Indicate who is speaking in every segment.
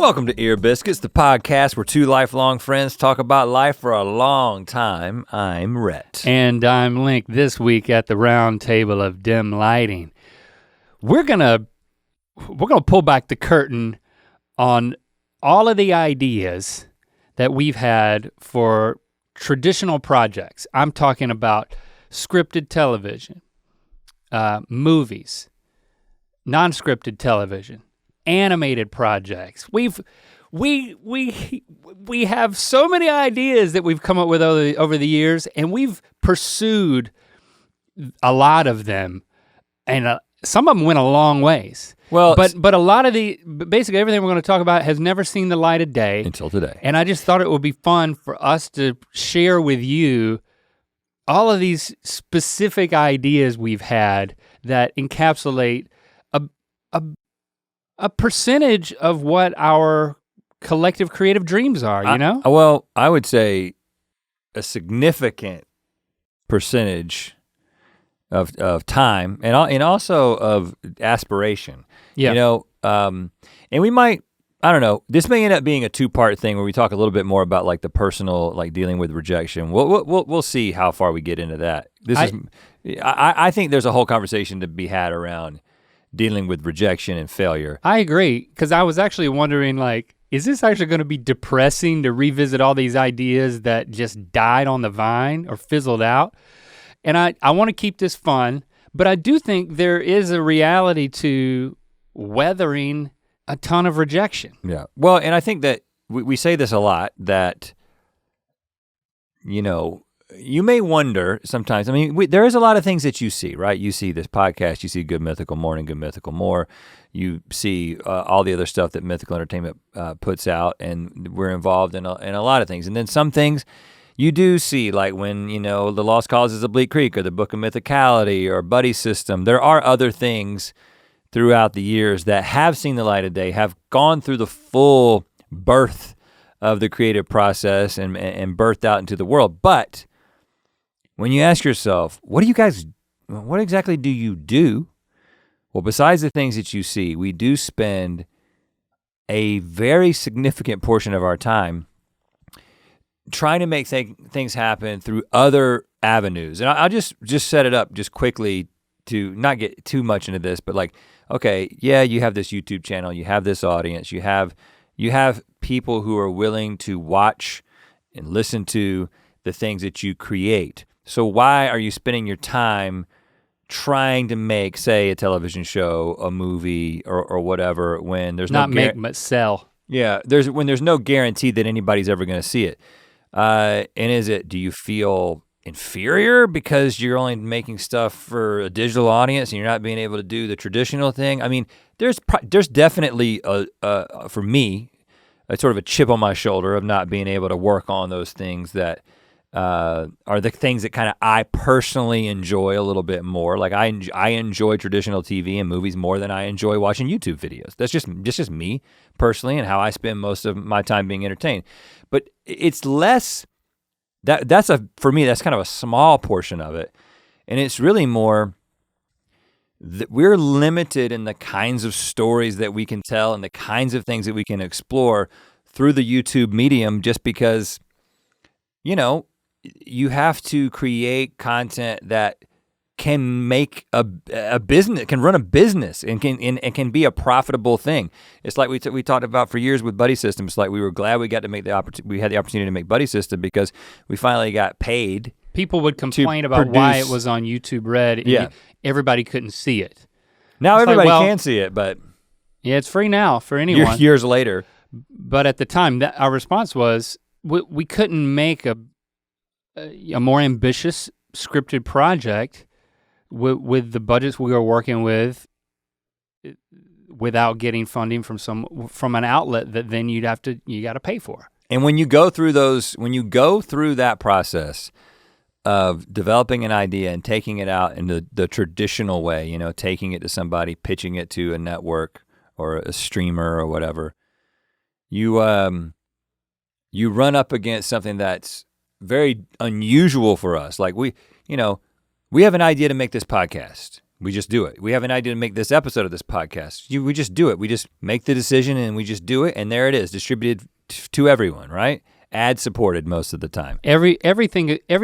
Speaker 1: Welcome to Ear Biscuits, the podcast where two lifelong friends talk about life for a long time. I'm Rhett.
Speaker 2: And I'm Link. This week at the round table of dim lighting, we're gonna pull back the curtain on all of the ideas that we've had for traditional projects. I'm talking about scripted television, movies, non-scripted television, animated projects. We have so many ideas that we've come up with over the years, and we've pursued a lot of them, and some of them went a long ways.
Speaker 1: Well,
Speaker 2: but a lot of basically everything we're going to talk about has never seen the light of day
Speaker 1: until today.
Speaker 2: And I just thought it would be fun for us to share with you all of these specific ideas we've had that encapsulate a percentage of what our collective creative dreams are, you know?
Speaker 1: Well, I would say a significant percentage of time and also of aspiration.
Speaker 2: Yeah.
Speaker 1: You know, and we might, I don't know, this may end up being a two-part thing where we talk a little bit more about like the personal, like dealing with rejection. We'll see how far we get into that. I think there's a whole conversation to be had around dealing with rejection and failure.
Speaker 2: I agree, because I was actually wondering, like, is this actually gonna be depressing to revisit all these ideas that just died on the vine or fizzled out? And I wanna keep this fun, but I do think there is a reality to weathering a ton of rejection.
Speaker 1: Yeah, well, and I think that we say this a lot, that, you know, you may wonder sometimes, I mean, there is a lot of things that you see, right? You see this podcast, you see Good Mythical Morning, Good Mythical More, you see all the other stuff that Mythical Entertainment puts out, and we're involved in a lot of things. And then some things you do see, like when, you know, The Lost Causes of Bleak Creek or the Book of Mythicality or Buddy System. There are other things throughout the years that have seen the light of day, have gone through the full birth of the creative process and birthed out into the world. But when you ask yourself, what exactly do you do? Well, besides the things that you see, we do spend a very significant portion of our time trying to make things happen through other avenues. And I'll just set it up just quickly to not get too much into this, but like, okay, yeah, you have this YouTube channel, you have this audience, you have people who are willing to watch and listen to the things that you create. So why are you spending your time trying to make, say, a television show, a movie, or whatever, when there's
Speaker 2: not make but sell?
Speaker 1: Yeah, when there's no guarantee that anybody's ever gonna see it. And do you feel inferior because you're only making stuff for a digital audience and you're not being able to do the traditional thing? I mean, there's definitely for me, a sort of a chip on my shoulder of not being able to work on those things that are the things that kind of I personally enjoy a little bit more. Like I enjoy traditional TV and movies more than I enjoy watching YouTube videos. That's just me personally and how I spend most of my time being entertained. But it's less, for me, that's kind of a small portion of it. And it's really more that we're limited in the kinds of stories that we can tell and the kinds of things that we can explore through the YouTube medium, just because, you know, you have to create content that can make a business, can run a business, and can be a profitable thing. It's like we talked about for years with Buddy System. It's like we were glad we got to we had the opportunity to make Buddy System because we finally got paid.
Speaker 2: People would complain about why it was on YouTube Red. And everybody couldn't see it.
Speaker 1: Now everybody can see it, but
Speaker 2: yeah, it's free now for anyone.
Speaker 1: Years later.
Speaker 2: But at the time, our response was we couldn't make a more ambitious scripted project with the budgets we were working with without getting funding from an outlet that then you got to pay for.
Speaker 1: And when you go through that process of developing an idea and taking it out in the traditional way, you know, taking it to somebody, pitching it to a network or a streamer or whatever, you run up against something that's very unusual for us. Like we have an idea to make this podcast. We just do it. We have an idea to make this episode of this podcast. We just do it. We just make the decision and we just do it, and there it is, distributed to everyone, right? Ad supported most of the time.
Speaker 2: Every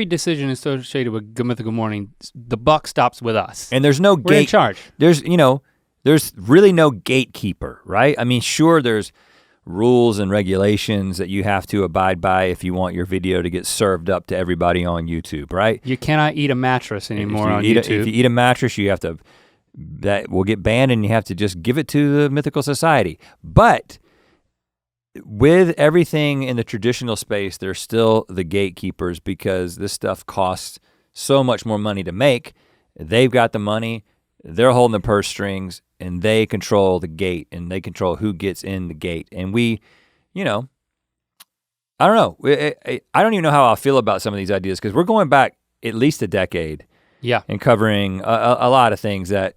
Speaker 2: decision associated with Good Mythical Morning, the buck stops with us.
Speaker 1: And there's no
Speaker 2: We're in charge.
Speaker 1: There's really no gatekeeper, right? I mean, sure, there's rules and regulations that you have to abide by if you want your video to get served up to everybody on YouTube, right?
Speaker 2: You cannot eat a mattress anymore on YouTube.
Speaker 1: If you eat a mattress, you have to, that will get banned and you have to just give it to the Mythical Society. But with everything in the traditional space, they're still the gatekeepers because this stuff costs so much more money to make. They've got the money, they're holding the purse strings, and they control the gate and they control who gets in the gate. And we, I don't know. I don't even know how I feel about some of these ideas because we're going back at least a decade.
Speaker 2: Yeah.
Speaker 1: And covering a lot of things that,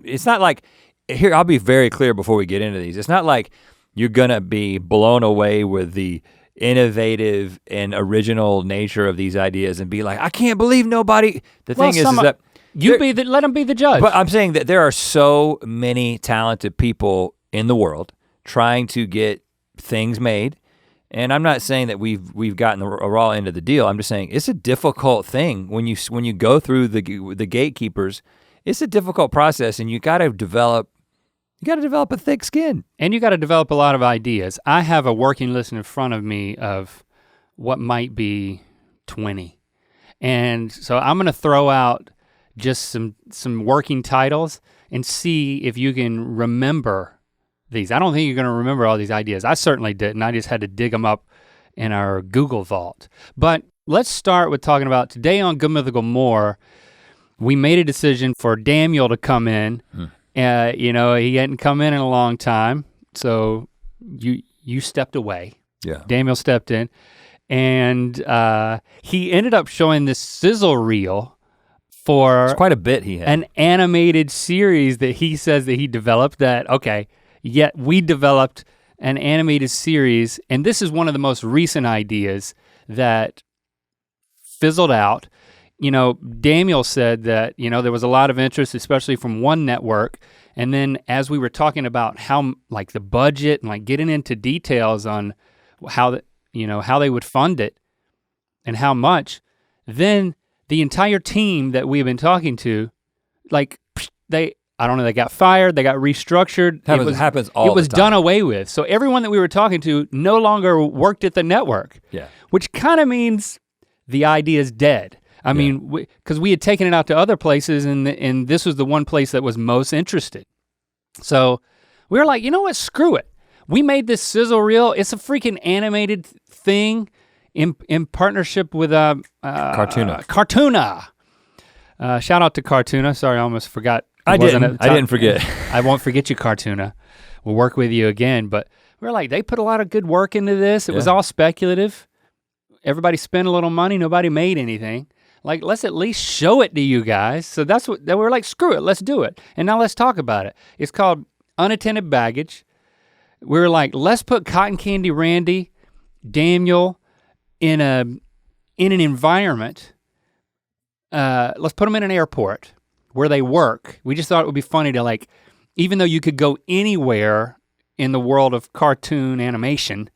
Speaker 1: it's not like, here, I'll be very clear before we get into these. It's not like you're gonna be blown away with the innovative and original nature of these ideas and be like, I can't believe nobody, the thing is that-
Speaker 2: let them be the judge.
Speaker 1: But I'm saying that there are so many talented people in the world trying to get things made. And I'm not saying that we've gotten a raw end of the deal. I'm just saying it's a difficult thing when you go through the gatekeepers. It's a difficult process, and you gotta develop a thick skin.
Speaker 2: And you gotta develop a lot of ideas. I have a working list in front of me of what might be 20. And so I'm gonna throw out just some working titles and see if you can remember these. I don't think you're gonna remember all these ideas. I certainly didn't. I just had to dig them up in our Google vault. But let's start with talking about today on Good Mythical More. We made a decision for Daniel to come in. He hadn't come in a long time, so you stepped away.
Speaker 1: Yeah.
Speaker 2: Daniel stepped in, and he ended up showing this sizzle reel for
Speaker 1: it's quite a bit he had.
Speaker 2: An animated series that he says that he developed yet we developed an animated series, and this is one of the most recent ideas that fizzled out. Daniel said that, there was a lot of interest, especially from one network. And then as we were talking about how like the budget and like getting into details on how they would fund it and how much, then the entire team that we've been talking to, like they got fired, they got restructured.
Speaker 1: Happens all the time.
Speaker 2: It was done away with. So everyone that we were talking to no longer worked at the network.
Speaker 1: Yeah.
Speaker 2: Which kind of means the idea is dead. I mean, because we had taken it out to other places and this was the one place that was most interested. So we were like, you know what, screw it. We made this sizzle reel. It's a freaking animated thing in partnership with
Speaker 1: Cartoona.
Speaker 2: Cartoona. Shout out to Cartoona. Sorry, I almost forgot.
Speaker 1: I didn't forget.
Speaker 2: I won't forget you, Cartoona. We'll work with you again. But we're like, they put a lot of good work into this. It was all speculative. Everybody spent a little money. Nobody made anything. Like, let's at least show it to you guys. So that's what, we're like, screw it, let's do it. And now let's talk about it. It's called Unattended Baggage. We're like, let's put Cotton Candy Randy, Daniel in an environment. Let's put them in an airport where they work. We just thought it would be funny to like, even though you could go anywhere in the world of cartoon animation,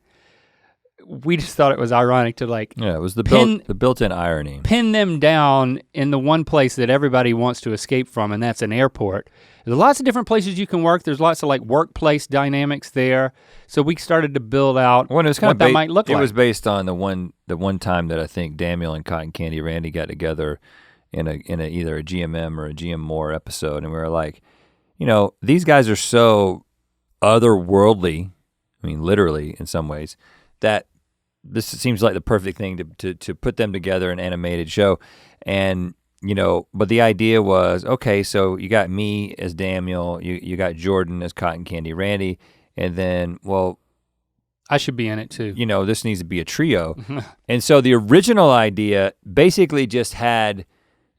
Speaker 2: we just thought it was ironic to like
Speaker 1: it was the built-in irony.
Speaker 2: Pin them down in the one place that everybody wants to escape from, and that's an airport. There's lots of different places you can work. There's lots of like workplace dynamics there. So we started to build out what that might look like.
Speaker 1: It was based on the one time that I think Daniel and Cotton Candy Randy got together in either a GMM or a GM More episode, and we were like, these guys are so otherworldly, I mean literally in some ways, that this seems like the perfect thing to put them together in an animated show. And, but the idea was, okay, so you got me as Daniel, you got Jordan as Cotton Candy Randy, and then, well,
Speaker 2: I should be in it too.
Speaker 1: This needs to be a trio. And so the original idea basically just had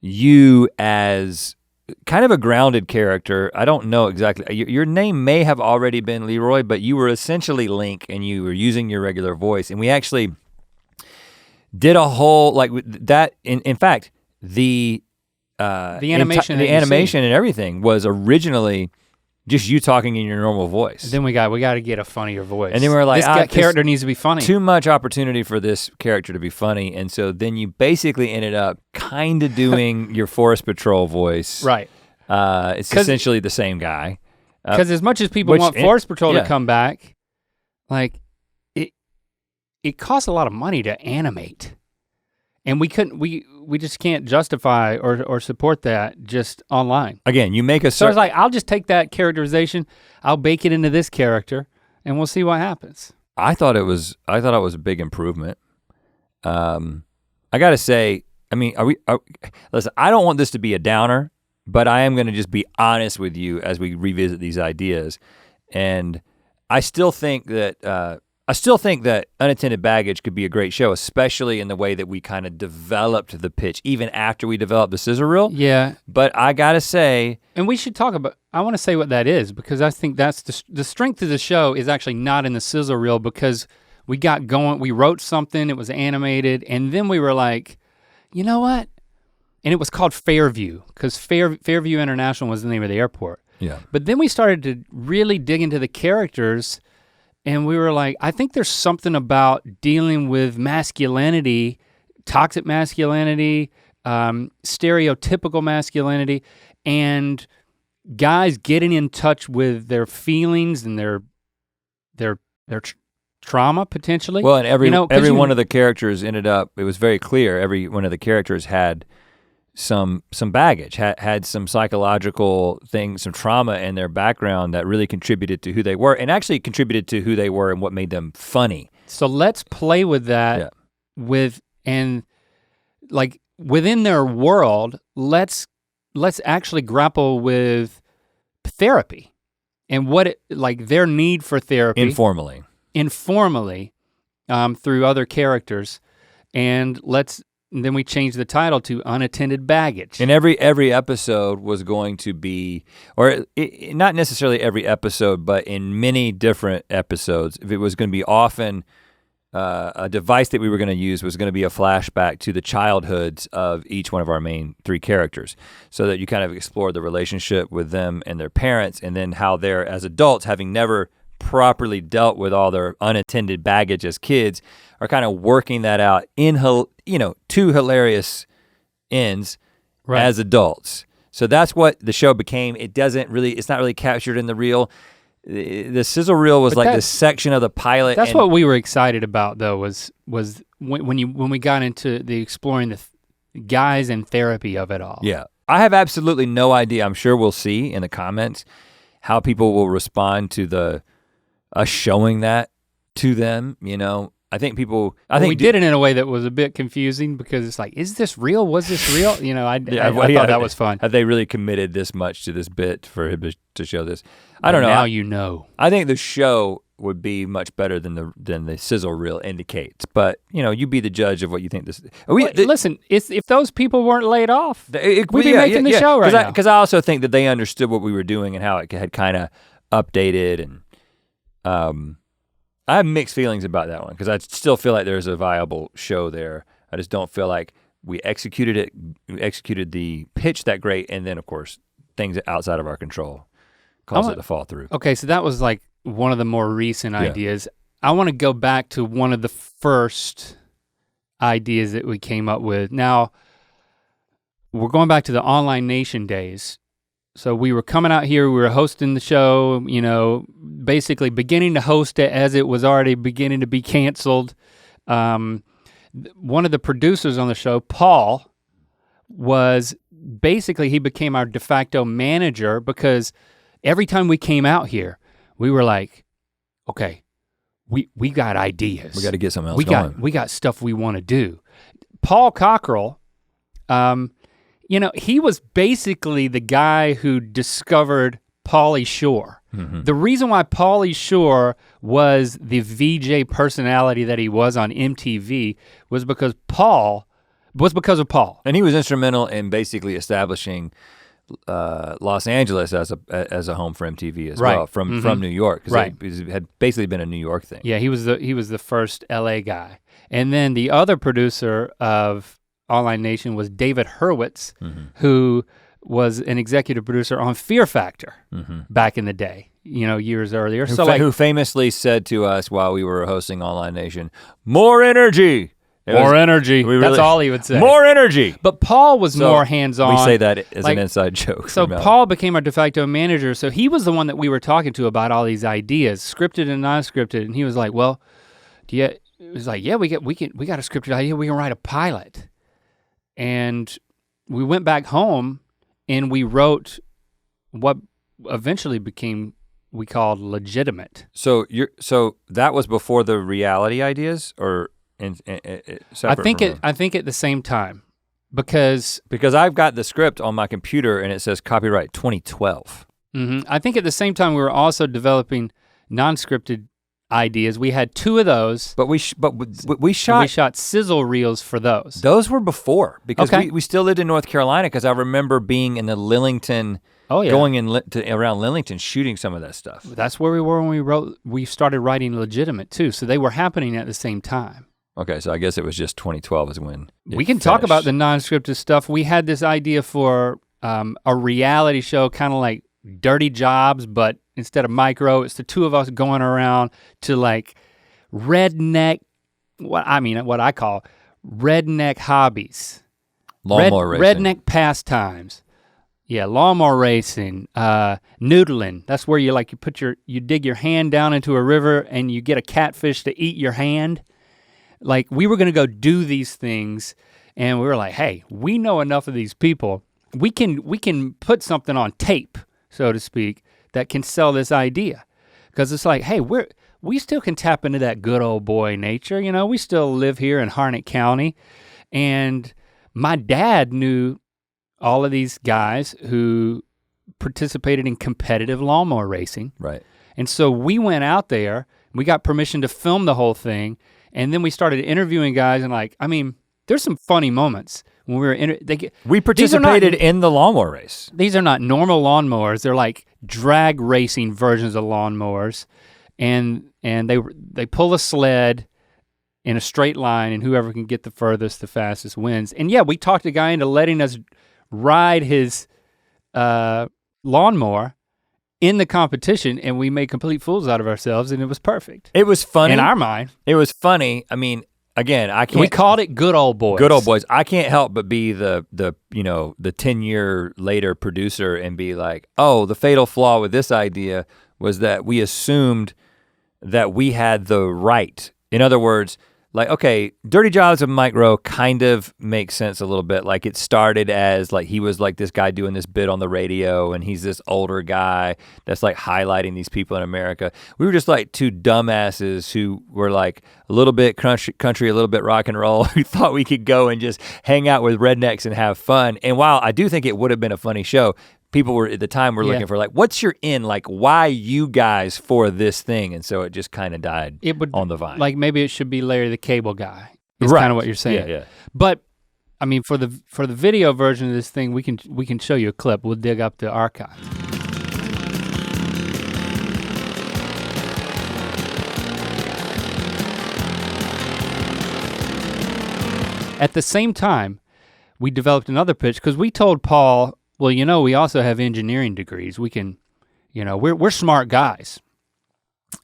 Speaker 1: you as kind of a grounded character. I don't know exactly. Your name may have already been Leroy, but you were essentially Link and you were using your regular voice. And we actually did a whole, like that, in fact, the
Speaker 2: the animation
Speaker 1: and everything was originally just you talking in your normal voice.
Speaker 2: And then we got to get a funnier voice.
Speaker 1: And then we're like,
Speaker 2: this character needs to be funny.
Speaker 1: Too much opportunity for this character to be funny, and so then you basically ended up kind of doing your Forest Patrol voice.
Speaker 2: Right.
Speaker 1: It's essentially the same guy.
Speaker 2: Because as much as people want Forest Patrol to come back, like it costs a lot of money to animate. And we just can't justify or support that just online.
Speaker 1: Again, you make a
Speaker 2: So I was like, I'll just take that characterization, I'll bake it into this character, and we'll see what happens.
Speaker 1: I thought it was a big improvement. I gotta say, I mean, listen, I don't want this to be a downer, but I am gonna just be honest with you as we revisit these ideas. And I still think that Unattended Baggage could be a great show, especially in the way that we kind of developed the pitch, even after we developed the scissor reel.
Speaker 2: Yeah.
Speaker 1: But I gotta say.
Speaker 2: And we should talk about, I wanna say what that is, because I think that's the strength of the show is actually not in the sizzle reel, because we got going, we wrote something, it was animated, and then we were like, you know what? And it was called Fairview, because Fairview International was the name of the airport.
Speaker 1: Yeah.
Speaker 2: But then we started to really dig into the characters, and we were like, I think there's something about dealing with masculinity, toxic masculinity, stereotypical masculinity, and guys getting in touch with their feelings and their trauma potentially.
Speaker 1: Well, and every one of the characters ended up, it was very clear, every one of the characters had some baggage, had some psychological things, some trauma in their background that really contributed to who they were, and actually contributed to who they were and what made them funny.
Speaker 2: So let's play with that and like within their world, let's actually grapple with therapy and their need for therapy. Informally through other characters, and then we changed the title to Unattended Baggage.
Speaker 1: And every episode was going to be, not necessarily every episode, but in many different episodes, if it was gonna be often, a device that we were gonna use was gonna be a flashback to the childhoods of each one of our main three characters, so that you kind of explore the relationship with them and their parents, and then how they're, as adults, having never properly dealt with all their unattended baggage as kids, are kind of working that out in two hilarious ends as adults. So that's what the show became. It's not really captured in the reel. The sizzle reel was like this section of the pilot.
Speaker 2: That's what we were excited about though, was when we got into the exploring the guys and therapy of it all.
Speaker 1: Yeah, I have absolutely no idea. I'm sure we'll see in the comments how people will respond to us showing that to them, I think we
Speaker 2: did it in a way that was a bit confusing, because it's like, is this real? Was this real? I thought that was fun.
Speaker 1: Have they really committed this much to this bit for him to show this? I don't know.
Speaker 2: Now you know.
Speaker 1: I think the show would be much better than the sizzle reel indicates, but you be the judge of what you think this.
Speaker 2: Listen, if those people weren't laid off, we'd be making the show right now.
Speaker 1: Because I also think that they understood what we were doing and how it had kind of updated, and I have mixed feelings about that one, because I still feel like there's a viable show there. I just don't feel like we executed the pitch that great, and then of course things outside of our control caused it to fall through.
Speaker 2: Okay, so that was like one of the more recent ideas. I want to go back to one of the first ideas that we came up with. Now, we're going back to the Online Nation days. So we were coming out here, we were hosting the show, basically beginning to host it as it was already beginning to be canceled. One of the producers on the show, Paul, he became our de facto manager, because every time we came out here, we were like, okay, we got ideas.
Speaker 1: We got to get something else going.
Speaker 2: We got stuff we want to do. Paul Cockrell, he was basically the guy who discovered Pauly Shore. Mm-hmm. The reason why Pauly Shore was the VJ personality that he was on MTV was because of Paul.
Speaker 1: And he was instrumental in basically establishing Los Angeles as a home for MTV as well, from New York, because it had basically been a New York thing.
Speaker 2: Yeah, he was the first LA guy. And then the other producer of Online Nation was David Hurwitz, who was an executive producer on Fear Factor back in the day, years earlier.
Speaker 1: Who famously said to us while we were hosting Online Nation, more energy.
Speaker 2: More energy, that's all he would say.
Speaker 1: More energy.
Speaker 2: But Paul was more hands-on.
Speaker 1: We say that as an inside joke.
Speaker 2: So Paul became our de facto manager, so he was the one that we were talking to about all these ideas, scripted and non-scripted, and he was like, well, it was like, yeah, we got a scripted idea, we can write a pilot. And we went back home and we wrote what eventually we called Legitimate.
Speaker 1: So that was before the reality ideas, or
Speaker 2: I think at the same time, because
Speaker 1: I've got the script on my computer and it says copyright 2012.
Speaker 2: I think at the same time we were also developing non-scripted ideas. We had 2 of those.
Speaker 1: But we shot
Speaker 2: sizzle reels for those.
Speaker 1: Those were before, because we still lived in North Carolina, because I remember being in the Lillington, going around Lillington shooting some of that stuff.
Speaker 2: That's where we were when we started writing Legitimate too, so they were happening at the same time.
Speaker 1: Okay, so I guess it was just 2012 is when
Speaker 2: we can talk about the non-scripted stuff. We had this idea for a reality show, kind of like Dirty Jobs, but instead of micro, it's the 2 of us going around to like redneck, what I call redneck hobbies.
Speaker 1: Lawnmower racing.
Speaker 2: Redneck pastimes. Yeah, lawnmower racing, noodling. That's where you dig your hand down into a river and you get a catfish to eat your hand. Like, we were gonna go do these things, and we were like, hey, we know enough of these people. We can put something on tape, so to speak, that can sell this idea. Because it's like, hey, we still can tap into that good old boy nature, we still live here in Harnett County. And my dad knew all of these guys who participated in competitive lawnmower racing.
Speaker 1: Right.
Speaker 2: And so we went out there, we got permission to film the whole thing, and then we started interviewing guys, and there's some funny moments when we were
Speaker 1: we participated in the lawnmower race.
Speaker 2: These are not normal lawnmowers, they're like drag racing versions of lawnmowers, and they pull a sled in a straight line, and whoever can get the furthest, the fastest wins. And yeah, we talked a guy into letting us ride his lawnmower in the competition, and we made complete fools out of ourselves, and it was perfect.
Speaker 1: It was funny.
Speaker 2: In our mind.
Speaker 1: It was funny. Again, I can't.
Speaker 2: We called it Good Old Boys.
Speaker 1: Good Old Boys. I can't help but be the 10-year later producer and be like, oh, the fatal flaw with this idea was that we assumed that we had the right. In other words, like, okay, Dirty Jobs of Mike Rowe kind of makes sense a little bit. Like, it started as like he was like this guy doing this bit on the radio, and he's this older guy that's like highlighting these people in America. We were just like 2 dumbasses who were like a little bit country, a little bit rock and roll, who thought we could go and just hang out with rednecks and have fun. And while I do think it would have been a funny show, people were at the time looking for like, what's your in? Like, why you guys for this thing? And so it just kind of died on the vine.
Speaker 2: Like, maybe it should be Larry the Cable Guy. It's kind of what you're saying.
Speaker 1: Yeah.
Speaker 2: But for the video version of this thing, we can show you a clip. We'll dig up the archive. At the same time, we developed another pitch because we told Paul, well, we also have engineering degrees. We can, we're smart guys.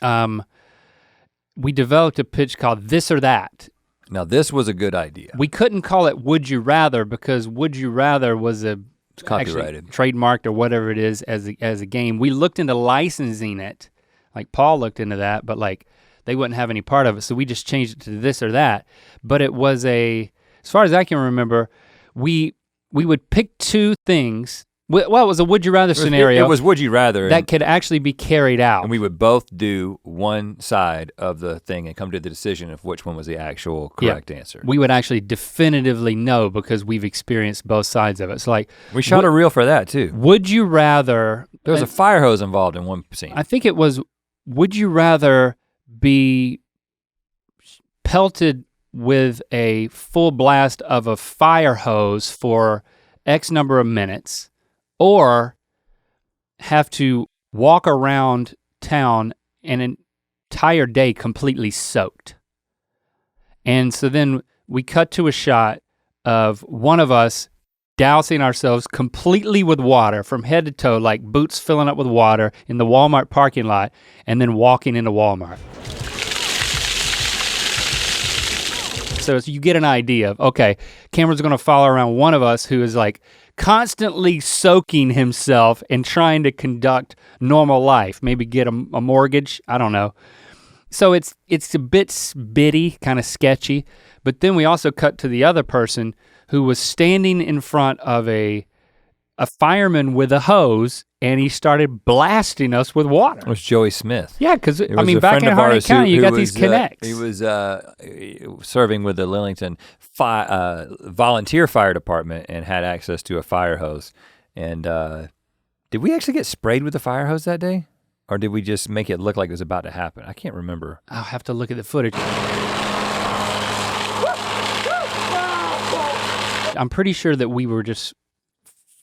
Speaker 2: We developed a pitch called This or That.
Speaker 1: Now this was a good idea.
Speaker 2: We couldn't call it Would You Rather because Would You Rather was it's
Speaker 1: copyrighted,
Speaker 2: trademarked or whatever it is as a game. We looked into licensing it, like Paul looked into that, but like they wouldn't have any part of it. So we just changed it to This or That. But it was as far as I can remember, we would pick 2 things. Well, it was a Would You Rather scenario.
Speaker 1: It was Would You Rather.
Speaker 2: That could actually be carried out.
Speaker 1: And we would both do one side of the thing and come to the decision of which one was the actual correct answer.
Speaker 2: We would actually definitively know because we've experienced both sides of it. So like,
Speaker 1: we shot a reel for that too.
Speaker 2: Would you rather?
Speaker 1: There was a fire hose involved in one scene.
Speaker 2: I think it was, would you rather be pelted with a full blast of a fire hose for X number of minutes, or have to walk around town an entire day completely soaked? And so then we cut to a shot of one of us dousing ourselves completely with water from head to toe, like boots filling up with water in the Walmart parking lot, and then walking into Walmart. So you get an idea of, okay, Cameron's gonna follow around one of us who is like constantly soaking himself and trying to conduct normal life, maybe get a mortgage, I don't know. So it's a bit bitty, kind of sketchy, but then we also cut to the other person who was standing in front of a fireman with a hose, and he started blasting us with water.
Speaker 1: It was Joey Smith.
Speaker 2: Yeah, because I mean, back in Harnett County, you got these connects.
Speaker 1: He was serving with the Lillington volunteer fire department and had access to a fire hose. And did we actually get sprayed with the fire hose that day? Or did we just make it look like it was about to happen? I can't remember.
Speaker 2: I'll have to look at the footage. I'm pretty sure that we were just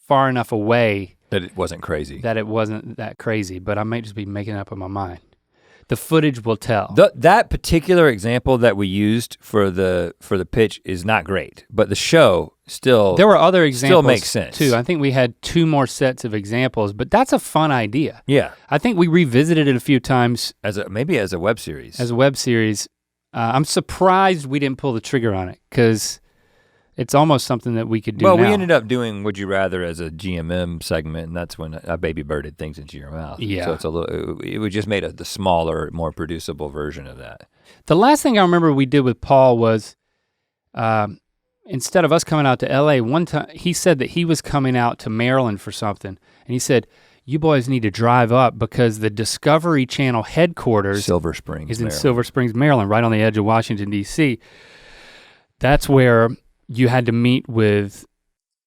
Speaker 2: far enough away
Speaker 1: that it wasn't crazy.
Speaker 2: That it wasn't that crazy, but I might just be making it up in my mind. The footage will tell.
Speaker 1: That particular example that we used for the pitch is not great, but the show still
Speaker 2: there were other examples
Speaker 1: still makes sense
Speaker 2: too. I think we had 2 more sets of examples, but that's a fun idea.
Speaker 1: Yeah,
Speaker 2: I think we revisited it a few times
Speaker 1: maybe as a web series.
Speaker 2: As a web series, I'm surprised we didn't pull the trigger on it because it's almost something that we could do.
Speaker 1: Well,
Speaker 2: now.
Speaker 1: We ended up doing Would You Rather as a GMM segment, and that's when a baby birded things into your mouth.
Speaker 2: Yeah.
Speaker 1: So it's a little. We just made the smaller, more producible version of that.
Speaker 2: The last thing I remember we did with Paul was, instead of us coming out to LA, one time he said that he was coming out to Maryland for something, and he said, "You boys need to drive up because the Discovery Channel headquarters
Speaker 1: Silver Springs
Speaker 2: is in
Speaker 1: Maryland.
Speaker 2: Silver Springs, Maryland, right on the edge of Washington D.C. That's where." You had to meet with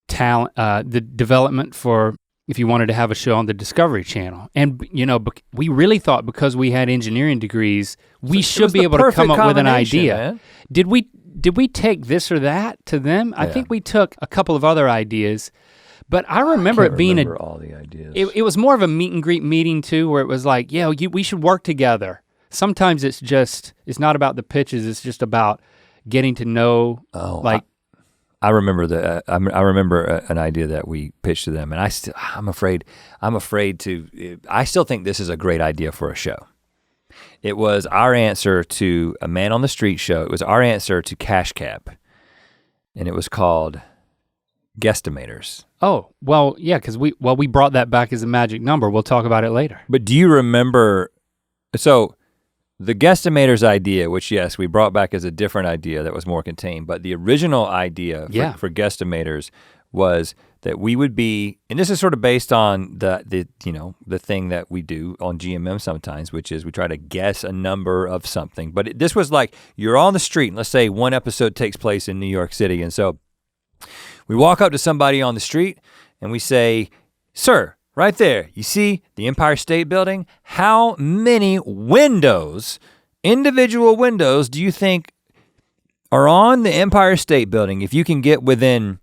Speaker 2: talent, the development for if you wanted to have a show on the Discovery Channel. And you know, we really thought because we had engineering degrees, we should be able to come up with an idea.
Speaker 1: Man.
Speaker 2: Did we take this or that to them? Yeah. I think we took a couple of other ideas, but I remember it being
Speaker 1: all the ideas.
Speaker 2: It was more of a meet and greet meeting too, where it was like, yeah, we should work together. Sometimes it's not about the pitches, it's just about getting to know
Speaker 1: I remember I remember an idea that we pitched to them, and I'm afraid to. I still think this is a great idea for a show. It was our answer to a Man on the Street show. It was our answer to Cash Cab, and it was called Guesstimators.
Speaker 2: Oh well, yeah, because we brought that back as a magic number. We'll talk about it later.
Speaker 1: But do you remember? So. The Guesstimators idea, which yes, we brought back as a different idea that was more contained, but the original idea for Guesstimators was that we would be, and this is sort of based on the thing that we do on GMM sometimes, which is we try to guess a number of something. But this was like, you're on the street, and let's say one episode takes place in New York City, and so we walk up to somebody on the street and we say, "Sir, right there, you see the Empire State Building? How many windows, individual windows, do you think are on the Empire State Building? If you can get within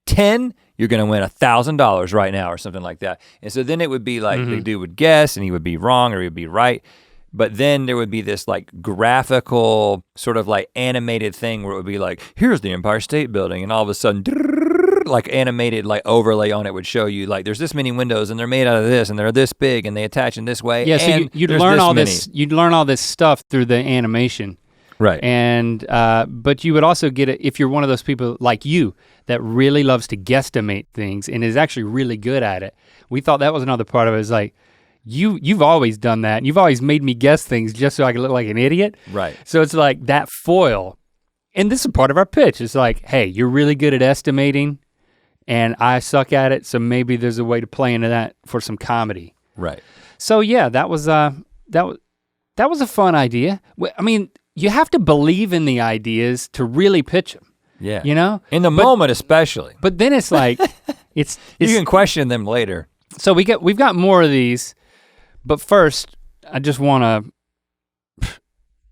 Speaker 1: 10, you're gonna win $1,000 right now," or something like that. And so then it would be like the dude would guess and he would be wrong or he would be right. But then there would be this like graphical, sort of like animated thing where it would be like, here's the Empire State Building, and all of a sudden, like animated like overlay on it would show you like there's this many windows and they're made out of this and they're this big and they attach in this way.
Speaker 2: Yeah, so you'd learn all this. You'd learn all this stuff through the animation,
Speaker 1: right?
Speaker 2: And but you would also get it if you're one of those people like you that really loves to guesstimate things and is actually really good at it. We thought that was another part of it. Is like you've always done that. You've always made me guess things just so I can look like an idiot.
Speaker 1: Right.
Speaker 2: So it's like that foil, and this is part of our pitch. It's like, hey, you're really good at estimating. And I suck at it, so maybe there's a way to play into that for some comedy.
Speaker 1: Right.
Speaker 2: So yeah, that was a fun idea. I mean, you have to believe in the ideas to really pitch them.
Speaker 1: Yeah.
Speaker 2: You know?
Speaker 1: In the moment especially.
Speaker 2: But then it's like, it's
Speaker 1: you can question them later.
Speaker 2: So we've got more of these, but first, I just wanna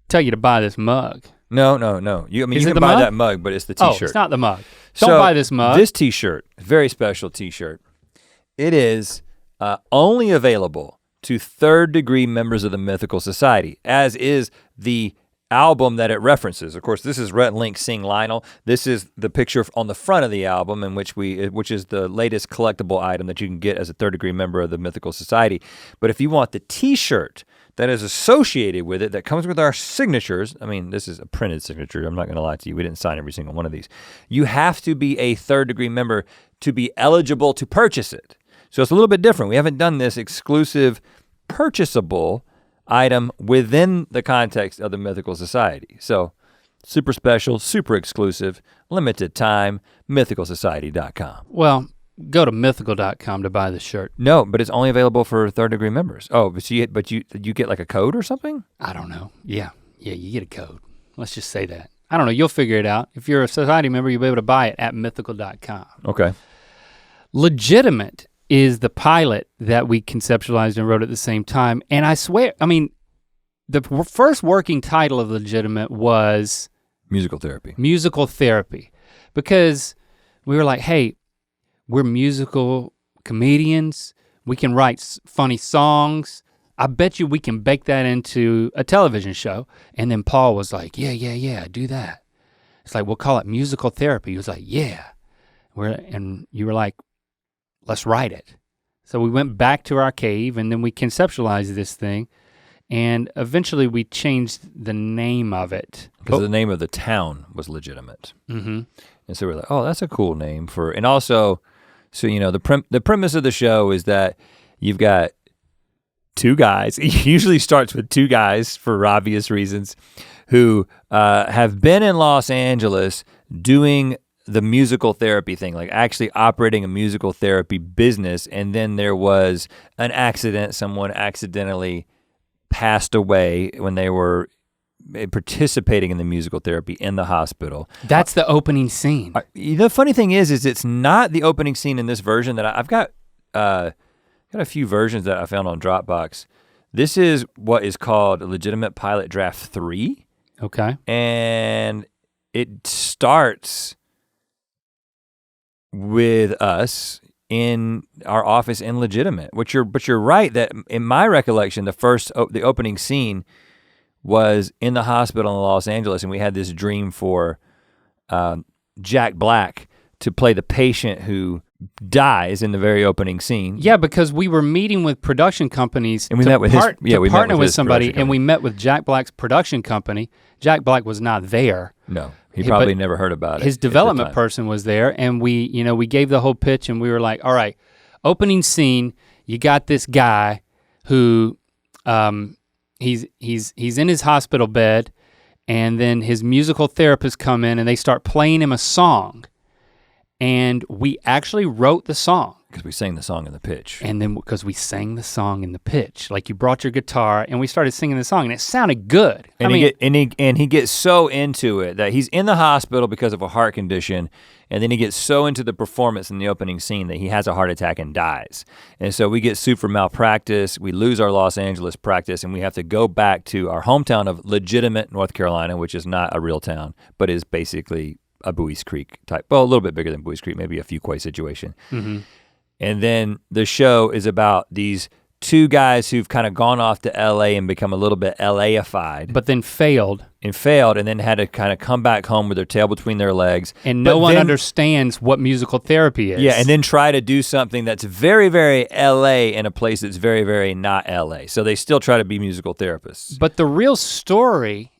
Speaker 2: tell you to buy this mug.
Speaker 1: No. You can buy that mug, but it's the t-shirt.
Speaker 2: Oh, it's not the mug. Don't buy this mug.
Speaker 1: This t-shirt, very special t-shirt. It is only available to third degree members of the Mythical Society, as is the album that it references. Of course, this is Rhett and Link Sing Lionel. This is the picture on the front of the album in which is the latest collectible item that you can get as a third degree member of the Mythical Society. But if you want the t-shirt that is associated with it, that comes with our signatures, I mean, this is a printed signature, I'm not gonna lie to you, we didn't sign every single one of these. You have to be a third degree member to be eligible to purchase it. So it's a little bit different. We haven't done this exclusive purchasable item within the context of the Mythical Society. So super special, super exclusive, limited time, mythicalsociety.com.
Speaker 2: Well, go to mythical.com to buy the shirt.
Speaker 1: No, but it's only available for third degree members. Oh, but you get like a code or something?
Speaker 2: I don't know. Yeah, you get a code. Let's just say that. I don't know, you'll figure it out. If you're a society member, you'll be able to buy it at mythical.com.
Speaker 1: Okay.
Speaker 2: Legitimate is the pilot that we conceptualized and wrote at the same time. And I swear, I mean, the first working title of Legitimate was
Speaker 1: Musical Therapy.
Speaker 2: Musical Therapy. Because we were like, hey, we're musical comedians. We can write funny songs. I bet you we can bake that into a television show. And then Paul was like, yeah, do that. It's like, we'll call it Musical Therapy. He was like, yeah. And you were like, let's write it. So we went back to our cave and then we conceptualized this thing and eventually we changed the name of it.
Speaker 1: Because the name of the town was Legitimate.
Speaker 2: Mm-hmm.
Speaker 1: And so we're like, oh, that's a cool name for, and also, so you know, the premise of the show is that you've got two guys, it usually starts with two guys for obvious reasons, who have been in Los Angeles doing the musical therapy thing, like actually operating a musical therapy business, and then there was an accident, someone accidentally passed away when they were participating in the musical therapy in the hospital.
Speaker 2: That's the opening scene.
Speaker 1: The funny thing is it's not the opening scene in this version that I've got a few versions that I found on Dropbox. This is what is called Legitimate Pilot Draft 3.
Speaker 2: Okay.
Speaker 1: And it starts with us in our office in Legitimate, but you're right that in my recollection, the opening scene was in the hospital in Los Angeles, and we had this dream for Jack Black to play the patient who dies in the very opening scene.
Speaker 2: Yeah, because we were meeting with production companies
Speaker 1: and we met with
Speaker 2: partner with somebody, and we met with Jack Black's production company. Jack Black was not there.
Speaker 1: No, he probably never heard about it.
Speaker 2: His development person was there, and we gave the whole pitch, and we were like, all right, opening scene, you got this guy who he's in his hospital bed, and then his musical therapist come in and they start playing him a song. And we actually wrote the song.
Speaker 1: Because we sang the song in the pitch.
Speaker 2: And then because we sang the song in the pitch. Like you brought your guitar and we started singing the song and it sounded good.
Speaker 1: And he gets so into it that he's in the hospital because of a heart condition, and then he gets so into the performance in the opening scene that he has a heart attack and dies. And so we get sued for malpractice, we lose our Los Angeles practice, and we have to go back to our hometown of Legitimate, North Carolina, which is not a real town, but is basically a Buies Creek type, well, a little bit bigger than Buies Creek, maybe a Fuquay situation. Mm-hmm. And then the show is about these two guys who've kind of gone off to LA and become a little bit LA-ified.
Speaker 2: But then failed. And
Speaker 1: then had to kind of come back home with their tail between their legs.
Speaker 2: And no one understands what musical therapy is.
Speaker 1: Yeah, and then try to do something that's very, very LA in a place that's very, very not LA. So they still try to be musical therapists.
Speaker 2: But the real story,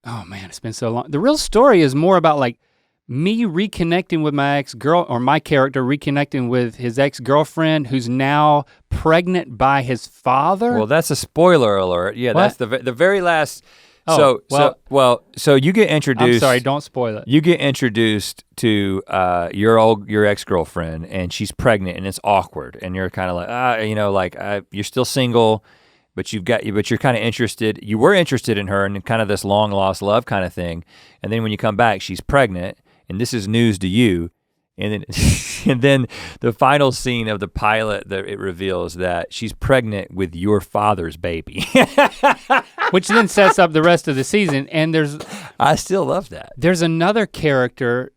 Speaker 2: oh man, it's been so long. The real story is more about like me reconnecting with my ex-girl, or my character reconnecting with his ex-girlfriend who's now pregnant by his father.
Speaker 1: Well, that's a spoiler alert. Yeah,
Speaker 2: what?
Speaker 1: That's the very last.
Speaker 2: Oh,
Speaker 1: So you get introduced.
Speaker 2: I'm sorry, don't spoil it.
Speaker 1: You get introduced to your ex-girlfriend, and she's pregnant, and it's awkward, and you're kind of like, you're still single, but you're kind of interested. You were interested in her, and kind of this long lost love kind of thing, and then when you come back, she's pregnant. And this is news to you, and then the final scene of the pilot, that it reveals that she's pregnant with your father's baby,
Speaker 2: which then sets up the rest of the season. And
Speaker 1: I still love that.
Speaker 2: There's another character,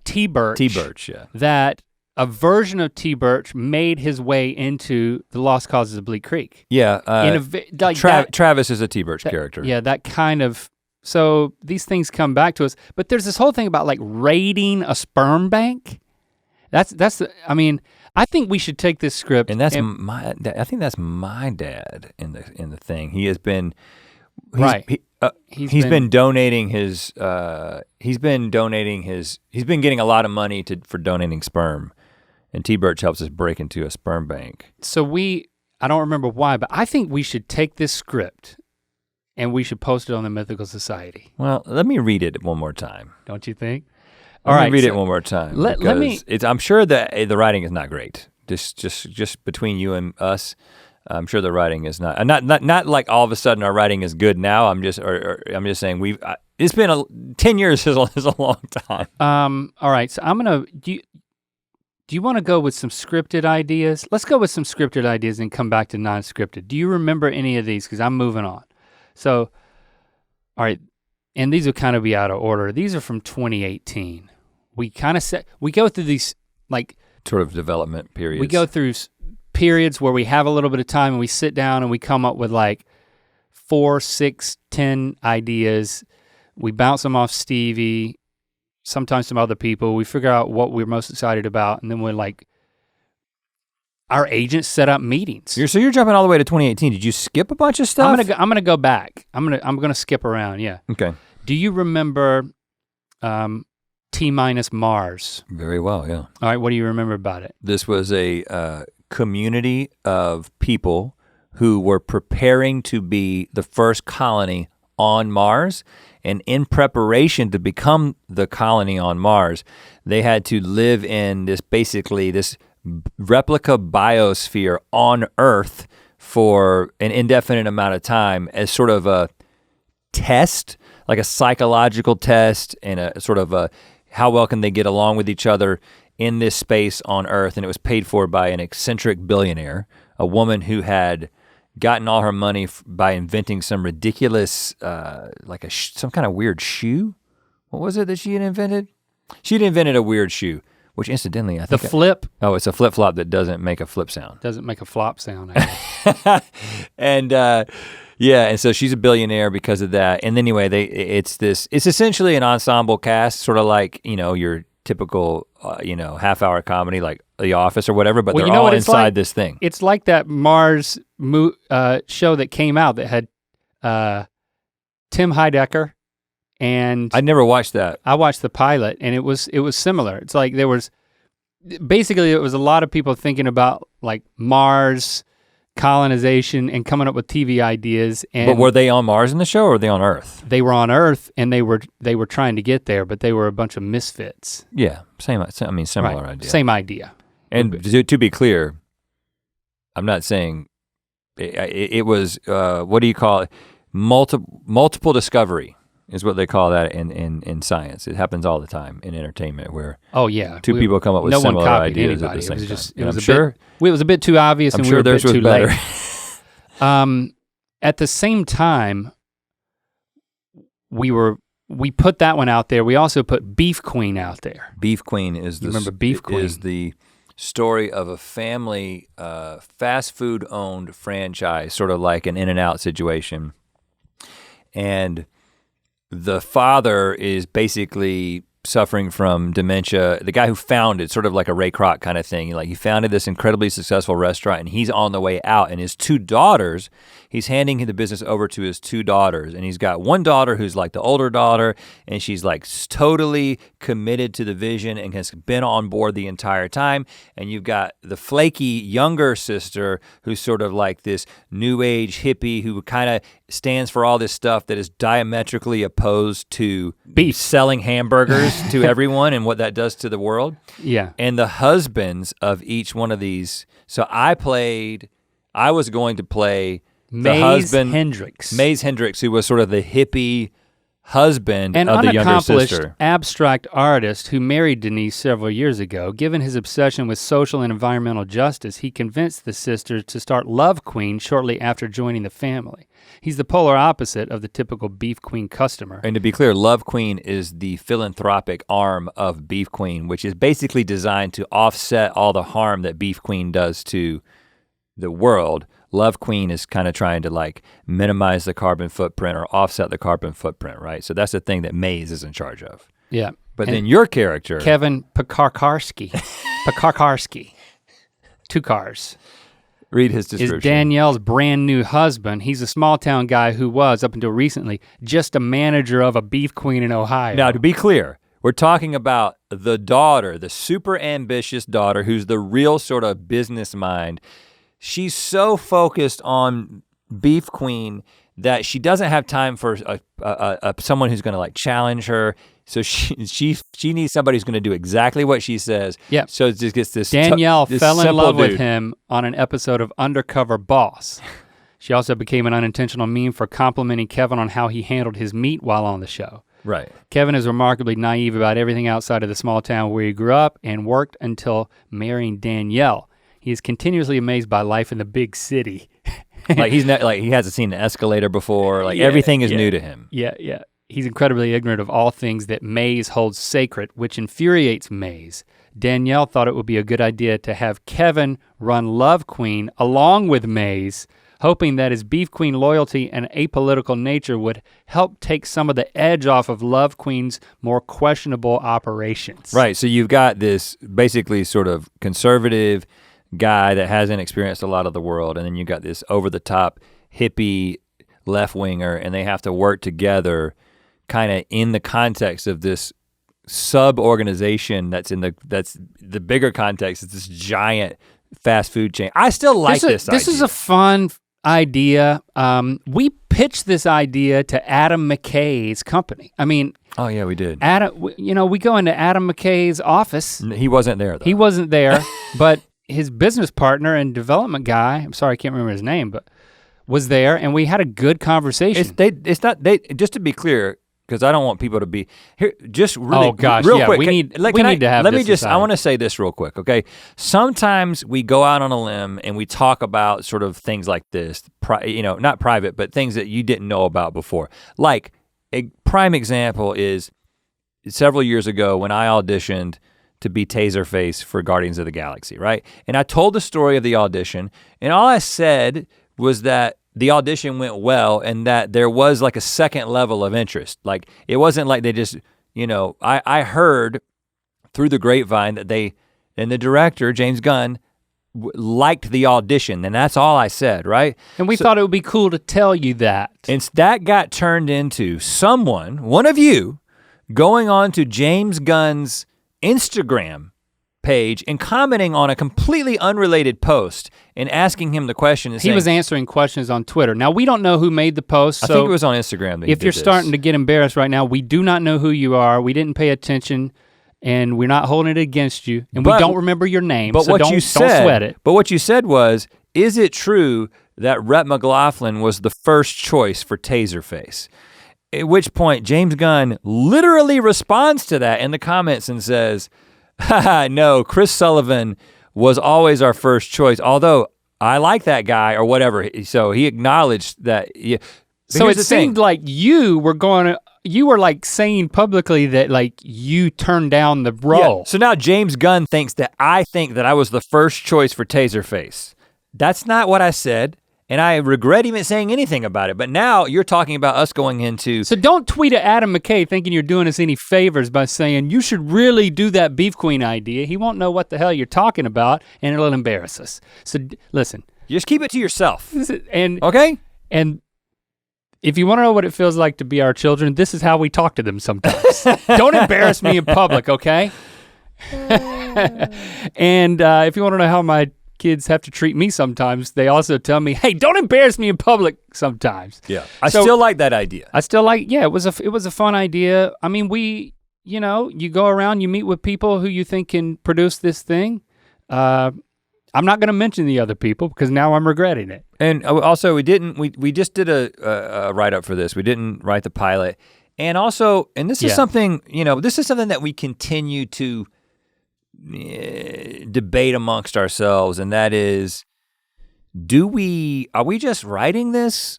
Speaker 2: T. Birch.
Speaker 1: T. Birch, yeah.
Speaker 2: That a version of T. Birch made his way into the Lost Causes of Bleak Creek.
Speaker 1: Yeah, Travis is a T. Birch character.
Speaker 2: Yeah, that kind of So these things come back to us, but there's this whole thing about like raiding a sperm bank. I mean, I think we should take this script.
Speaker 1: And I think that's my dad in the thing. He has been, he's been donating his, he's been getting a lot of money for donating sperm. And T. Birch helps us break into a sperm bank.
Speaker 2: So I don't remember why, but I think we should take this script and we should post it on the Mythical Society.
Speaker 1: Well, let me read it one more time.
Speaker 2: Don't you think?
Speaker 1: Let me read it one more time.
Speaker 2: Let me.
Speaker 1: I'm sure that the writing is not great. Just between you and us, I'm sure the writing is not like all of a sudden our writing is good now. I'm just saying it's been 10 years is a long time.
Speaker 2: All right, so I'm gonna. Do you want to go with some scripted ideas? Let's go with some scripted ideas and come back to non-scripted. Do you remember any of these? Because I'm moving on. So, all right, and these will kind of be out of order. These are from 2018. We go through these like
Speaker 1: sort of development periods.
Speaker 2: We go through periods where we have a little bit of time and we sit down and we come up with like 4, 6, 10 ideas. We bounce them off Stevie, sometimes some other people. We figure out what we're most excited about, and then we're like, our agents set up meetings.
Speaker 1: So you're jumping all the way to 2018. Did you skip a bunch of stuff?
Speaker 2: I'm gonna go back. I'm gonna skip around. Yeah.
Speaker 1: Okay.
Speaker 2: Do you remember T- Mars?
Speaker 1: Very well. Yeah.
Speaker 2: All right. What do you remember about it?
Speaker 1: This was a community of people who were preparing to be the first colony on Mars. And in preparation to become the colony on Mars, they had to live in this replica biosphere on Earth for an indefinite amount of time as sort of a test, like a psychological test and a sort of a how well can they get along with each other in this space on Earth. And it was paid for by an eccentric billionaire, a woman who had gotten all her money by inventing some ridiculous, some kind of weird shoe. What was it that she had invented? She'd invented a weird shoe, which incidentally, I think—
Speaker 2: The flip?
Speaker 1: It's a flip-flop that doesn't make a flip sound.
Speaker 2: Doesn't make a flop sound, I guess.
Speaker 1: And and so she's a billionaire because of that. And anyway, it's essentially an ensemble cast, sort of like, your typical, half-hour comedy like The Office or whatever, but they're all inside this thing.
Speaker 2: It's like that Mars show that came out that had Tim Heidecker, and
Speaker 1: I never watched that.
Speaker 2: I watched the pilot, and it was similar. It's like it was a lot of people thinking about like Mars colonization and coming up with TV ideas. And
Speaker 1: but were they on Mars in the show, or were they on Earth?
Speaker 2: They were on Earth, and they were trying to get there, but they were a bunch of misfits.
Speaker 1: Yeah, similar idea.
Speaker 2: Same idea.
Speaker 1: And to be clear, I'm not saying it was what do you call it? Multiple discovery is what they call that in science. It happens all the time in entertainment where two people come up with similar ideas at the same time.
Speaker 2: It was a bit too obvious, and we were a bit too
Speaker 1: better.
Speaker 2: Late. At the same time, we put that one out there. We also put Beef Queen out there.
Speaker 1: Beef Queen is the story of a family fast food owned franchise, sort of like an In-N-Out situation. And the father is basically suffering from dementia. The guy who founded, sort of like a Ray Kroc kind of thing, he founded this incredibly successful restaurant, and he's on the way out, and his 2 daughters, he's handing the business over to his 2 daughters, and he's got one daughter who's like the older daughter, and she's like totally committed to the vision and has been on board the entire time, and you've got the flaky younger sister who's sort of like this new age hippie who kind of stands for all this stuff that is diametrically opposed to
Speaker 2: beef,
Speaker 1: selling hamburgers to everyone and what that does to the world.
Speaker 2: Yeah.
Speaker 1: And the husbands of each one of these. So I was going to play the husband, Maze Hendricks, who was sort of the hippie husband of the younger sister.
Speaker 2: An unaccomplished abstract artist who married Denise several years ago. Given his obsession with social and environmental justice, he convinced the sister to start Love Queen shortly after joining the family. He's the polar opposite of the typical Beef Queen customer.
Speaker 1: And to be clear, Love Queen is the philanthropic arm of Beef Queen, which is basically designed to offset all the harm that Beef Queen does to the world. Love Queen is kind of trying to like minimize the carbon footprint or offset the carbon footprint, right? So that's the thing that Maze is in charge of.
Speaker 2: Yeah.
Speaker 1: But then your character.
Speaker 2: Kevin Pekarski. Pekarski. 2 cars.
Speaker 1: Read his description.
Speaker 2: Is Danielle's brand new husband. He's a small town guy who was, up until recently, just a manager of a beef queen in Ohio.
Speaker 1: Now to be clear, we're talking about the daughter, the super ambitious daughter who's the real sort of business mind. She's so focused on beef queen that she doesn't have time for someone who's gonna like challenge her. So she needs somebody who's gonna do exactly what she says.
Speaker 2: Yep.
Speaker 1: So it just gets this
Speaker 2: Danielle
Speaker 1: this
Speaker 2: fell in love
Speaker 1: dude.
Speaker 2: with him on an episode of Undercover Boss. She also became an unintentional meme for complimenting Kevin on how he handled his meat while on the show.
Speaker 1: Right.
Speaker 2: Kevin is remarkably naive about everything outside of the small town where he grew up and worked until marrying Danielle. He is continuously amazed by life in the big city.
Speaker 1: Like he's not like he hasn't seen an escalator before. Like everything is new to him.
Speaker 2: Yeah. He's incredibly ignorant of all things that Maze holds sacred, which infuriates Maze. Danielle thought it would be a good idea to have Kevin run Love Queen along with Maze, hoping that his beef queen loyalty and apolitical nature would help take some of the edge off of Love Queen's more questionable operations.
Speaker 1: Right, so you've got this basically sort of conservative guy that hasn't experienced a lot of the world, and then you've got this over-the-top hippie left-winger, and they have to work together kind of in the context of this sub-organization that's the bigger context. It's this giant fast food chain. I still like this idea.
Speaker 2: This is a fun idea. We pitched this idea to Adam McKay's company. I mean,
Speaker 1: oh yeah, we did.
Speaker 2: We go into Adam McKay's office.
Speaker 1: He wasn't there though.
Speaker 2: He wasn't there, but his business partner and development guy, I'm sorry, I can't remember his name, but was there, and we had a good conversation.
Speaker 1: Just to be clear, because I don't want people to be here. Just really,
Speaker 2: oh gosh,
Speaker 1: real
Speaker 2: yeah,
Speaker 1: quick.
Speaker 2: we need to have.
Speaker 1: Let
Speaker 2: this
Speaker 1: me just.
Speaker 2: aside.
Speaker 1: I want to say this real quick, okay? Sometimes we go out on a limb and we talk about sort of things like this, not private, but things that you didn't know about before. Like a prime example is several years ago when I auditioned to be Taserface for Guardians of the Galaxy, right? And I told the story of the audition, and all I said was that the audition went well and that there was like a second level of interest. Like it wasn't like they just, I heard through the grapevine that and the director, James Gunn, liked the audition, and that's all I said, right?
Speaker 2: And we thought it would be cool to tell you that.
Speaker 1: And that got turned into one of you, going on to James Gunn's Instagram page and commenting on a completely unrelated post and asking him the question. And
Speaker 2: he was answering questions on Twitter. Now we don't know who made the post.
Speaker 1: I think it was on Instagram that
Speaker 2: if you're starting to get embarrassed right now, we do not know who you are. We didn't pay attention, and we're not holding it against you. And we don't remember your name,
Speaker 1: but
Speaker 2: so don't sweat it.
Speaker 1: But what you said was, is it true that Rhett McLaughlin was the first choice for Taserface? At which point James Gunn literally responds to that in the comments and says, haha, no, Chris Sullivan was always our first choice, although I like that guy or whatever. So he acknowledged that. Yeah.
Speaker 2: So it seemed like you were like saying publicly that like you turned down the role.
Speaker 1: Yeah. So now James Gunn thinks that I think that I was the first choice for Taserface. That's not what I said. And I regret even saying anything about it, but now you're talking about us going into.
Speaker 2: So don't tweet at Adam McKay thinking you're doing us any favors by saying you should really do that beef queen idea. He won't know what the hell you're talking about and it'll embarrass us. So listen.
Speaker 1: Just keep it to yourself.
Speaker 2: Okay? And if you wanna know what it feels like to be our children, this is how we talk to them sometimes. Don't embarrass me in public, okay? And if you wanna know how my kids have to treat me sometimes, they also tell me, hey, don't embarrass me in public sometimes.
Speaker 1: Yeah, I still like that idea.
Speaker 2: It was a fun idea. I mean, you go around, you meet with people who you think can produce this thing. I'm not gonna mention the other people because now I'm regretting it.
Speaker 1: And also we just did a write-up for this. We didn't write the pilot. And also, this is something, this is something that we continue to debate amongst ourselves, and that is, are we just writing this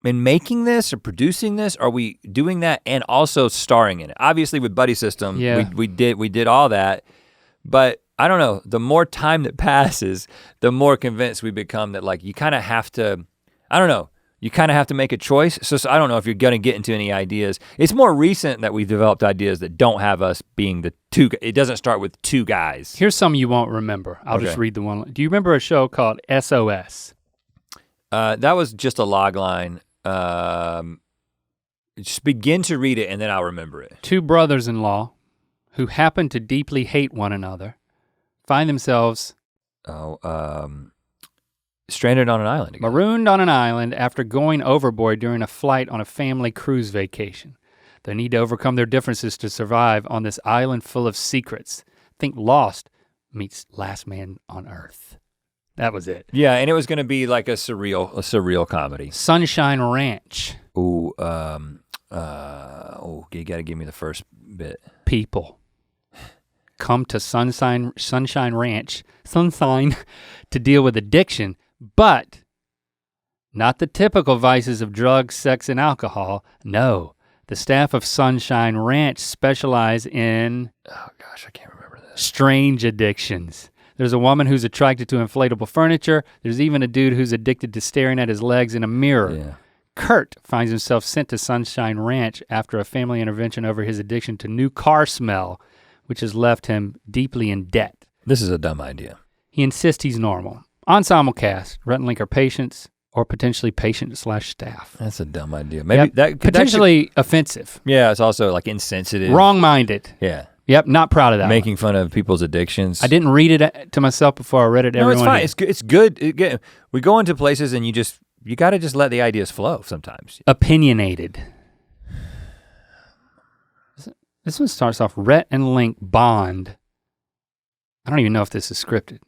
Speaker 1: and making this or producing this? Are we doing that and also starring in it? Obviously with Buddy System, we did all that, but I don't know, the more time that passes, the more convinced we become that like you kind of have to, I don't know, you kind of have to make a choice. So I don't know if you're gonna get into any ideas. It's more recent that we've developed ideas that don't have us being the two, it doesn't start with two guys.
Speaker 2: Here's some you won't remember. I'll just read the one. Do you remember a show called SOS?
Speaker 1: That was just a log line. Just begin to read it and then I'll remember it.
Speaker 2: Two brothers-in-law who happen to deeply hate one another find themselves
Speaker 1: stranded on an island again.
Speaker 2: Marooned on an island after going overboard during a flight on a family cruise vacation. They need to overcome their differences to survive on this island full of secrets. Think Lost meets Last Man on Earth. That was it.
Speaker 1: Yeah, and it was gonna be like a surreal comedy.
Speaker 2: Sunshine Ranch.
Speaker 1: Ooh, you gotta give me the first bit.
Speaker 2: People come to Sunshine Ranch, to deal with addiction, but not the typical vices of drugs, sex, and alcohol. No, the staff of Sunshine Ranch specialize in,
Speaker 1: oh gosh, I can't remember this.
Speaker 2: Strange addictions. There's a woman who's attracted to inflatable furniture. There's even a dude who's addicted to staring at his legs in a mirror.
Speaker 1: Yeah.
Speaker 2: Kurt finds himself sent to Sunshine Ranch after a family intervention over his addiction to new car smell, which has left him deeply in debt.
Speaker 1: This is a dumb idea.
Speaker 2: He insists he's normal. Ensemble cast, Rhett and Link are patients or potentially patient/staff.
Speaker 1: That's a dumb idea. Maybe that
Speaker 2: potentially offensive.
Speaker 1: Yeah, it's also like insensitive.
Speaker 2: Wrong-minded.
Speaker 1: Yeah.
Speaker 2: Yep, not proud of that.
Speaker 1: Making fun of people's addictions.
Speaker 2: I didn't read it to myself before I read it to everyone.
Speaker 1: No, it's fine. It's good. We go into places and you gotta just let the ideas flow sometimes.
Speaker 2: Opinionated. This one starts off, Rhett and Link bond. I don't even know if this is scripted.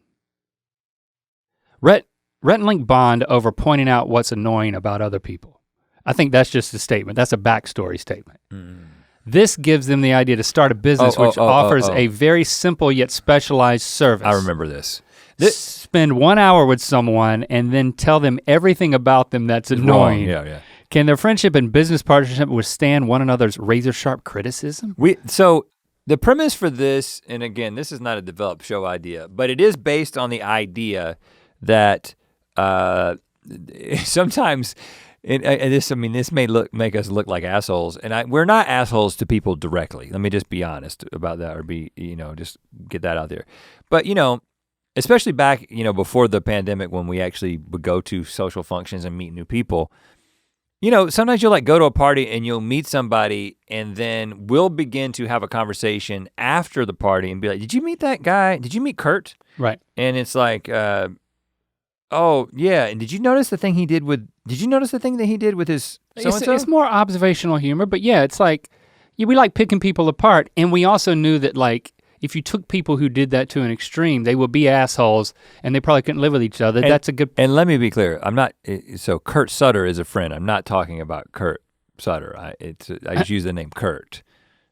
Speaker 2: Rhett and Link bond over pointing out what's annoying about other people. I think that's just a statement. That's a backstory statement. This gives them the idea to start a business which offers a very simple yet specialized service.
Speaker 1: I remember this.
Speaker 2: Spend 1 hour with someone and then tell them everything about them that's annoying.
Speaker 1: Yeah.
Speaker 2: Can their friendship and business partnership withstand one another's razor sharp criticism?
Speaker 1: So the premise for this, and again, this is not a developed show idea, but it is based on the idea that sometimes, this may make us look like assholes, and we're not assholes to people directly. Let me just be honest about that, or just get that out there. But especially back, before the pandemic, when we actually would go to social functions and meet new people, sometimes you'll go to a party and you'll meet somebody and then we'll begin to have a conversation after the party and be like, did you meet that guy? Did you meet Kurt?
Speaker 2: Right.
Speaker 1: And it's like, oh yeah, and did you notice the thing that he did with his so-and-so?
Speaker 2: It's more observational humor, but yeah, it's like, we like picking people apart, and we also knew that if you took people who did that to an extreme, they would be assholes and they probably couldn't live with each other. That's a good.
Speaker 1: And let me be clear, so Kurt Sutter is a friend. I'm not talking about Kurt Sutter. I just use the name Kurt.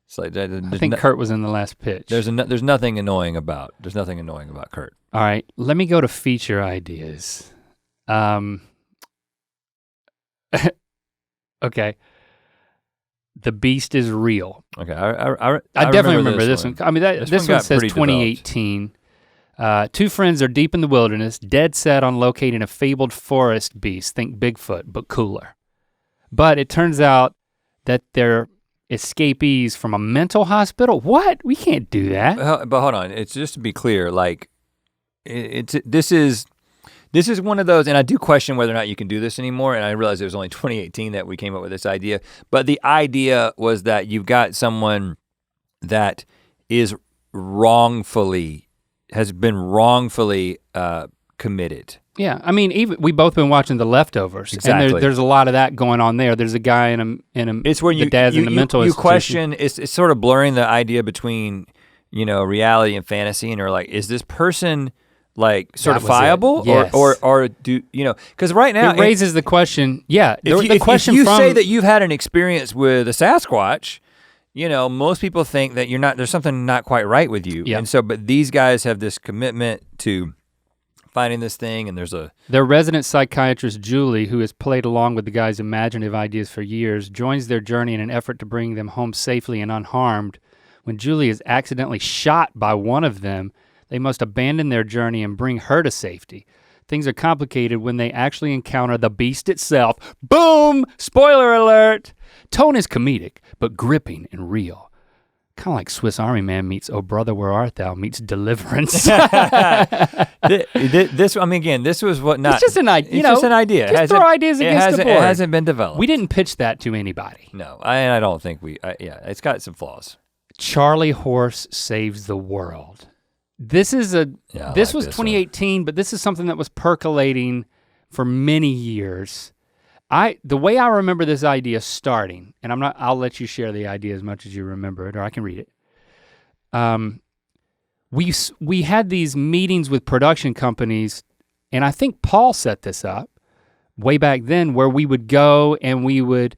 Speaker 1: It's like
Speaker 2: I think Kurt was in the last pitch.
Speaker 1: There's nothing annoying about Kurt.
Speaker 2: All right, let me go to feature ideas. Okay. The Beast is Real.
Speaker 1: Okay,
Speaker 2: I definitely remember this one. I mean, this one says 2018. Two friends are deep in the wilderness, dead set on locating a fabled forest beast, think Bigfoot, but cooler. But it turns out that they're escapees from a mental hospital. What? We can't do that.
Speaker 1: But hold on, it's just to be clear, this is one of those, and I do question whether or not you can do this anymore, and I realize it was only 2018 that we came up with this idea, but the idea was that you've got someone that has been wrongfully committed.
Speaker 2: Yeah, I mean, even we both been watching The Leftovers,
Speaker 1: exactly.
Speaker 2: And there's a lot of that going on there. There's a guy in a
Speaker 1: it's where
Speaker 2: the dad's in the mental
Speaker 1: you
Speaker 2: institution.
Speaker 1: question, it's sort of blurring the idea between, reality and fantasy, and you're like, is this person certifiable?
Speaker 2: Yes.
Speaker 1: or do because right now
Speaker 2: it raises the question. Yeah,
Speaker 1: if you say that you've had an experience with a Sasquatch, most people think that there's something not quite right with you.
Speaker 2: Yep.
Speaker 1: And so, but these guys have this commitment to finding this thing, and
Speaker 2: their resident psychiatrist Julie, who has played along with the guy's imaginative ideas for years, joins their journey in an effort to bring them home safely and unharmed. When Julie is accidentally shot by one of them, They must abandon their journey and bring her to safety. Things are complicated when they actually encounter the beast itself. Boom! Spoiler alert! Tone is comedic, but gripping and real. Kind of like Swiss Army Man meets Oh Brother Where Art Thou meets Deliverance.
Speaker 1: This, I mean, again, this was what not.
Speaker 2: It's just an idea.
Speaker 1: It's just an idea.
Speaker 2: Just throw ideas against the board.
Speaker 1: It hasn't been developed.
Speaker 2: We didn't pitch that to anybody.
Speaker 1: No, I don't think yeah, it's got some flaws.
Speaker 2: Charlie Horse Saves the World. This is this was 2018, but this is something that was percolating for many years. The way I remember this idea starting, and I'll let you share the idea as much as you remember it, or I can read it. We had these meetings with production companies, and I think Paul set this up way back then, where we would go and we would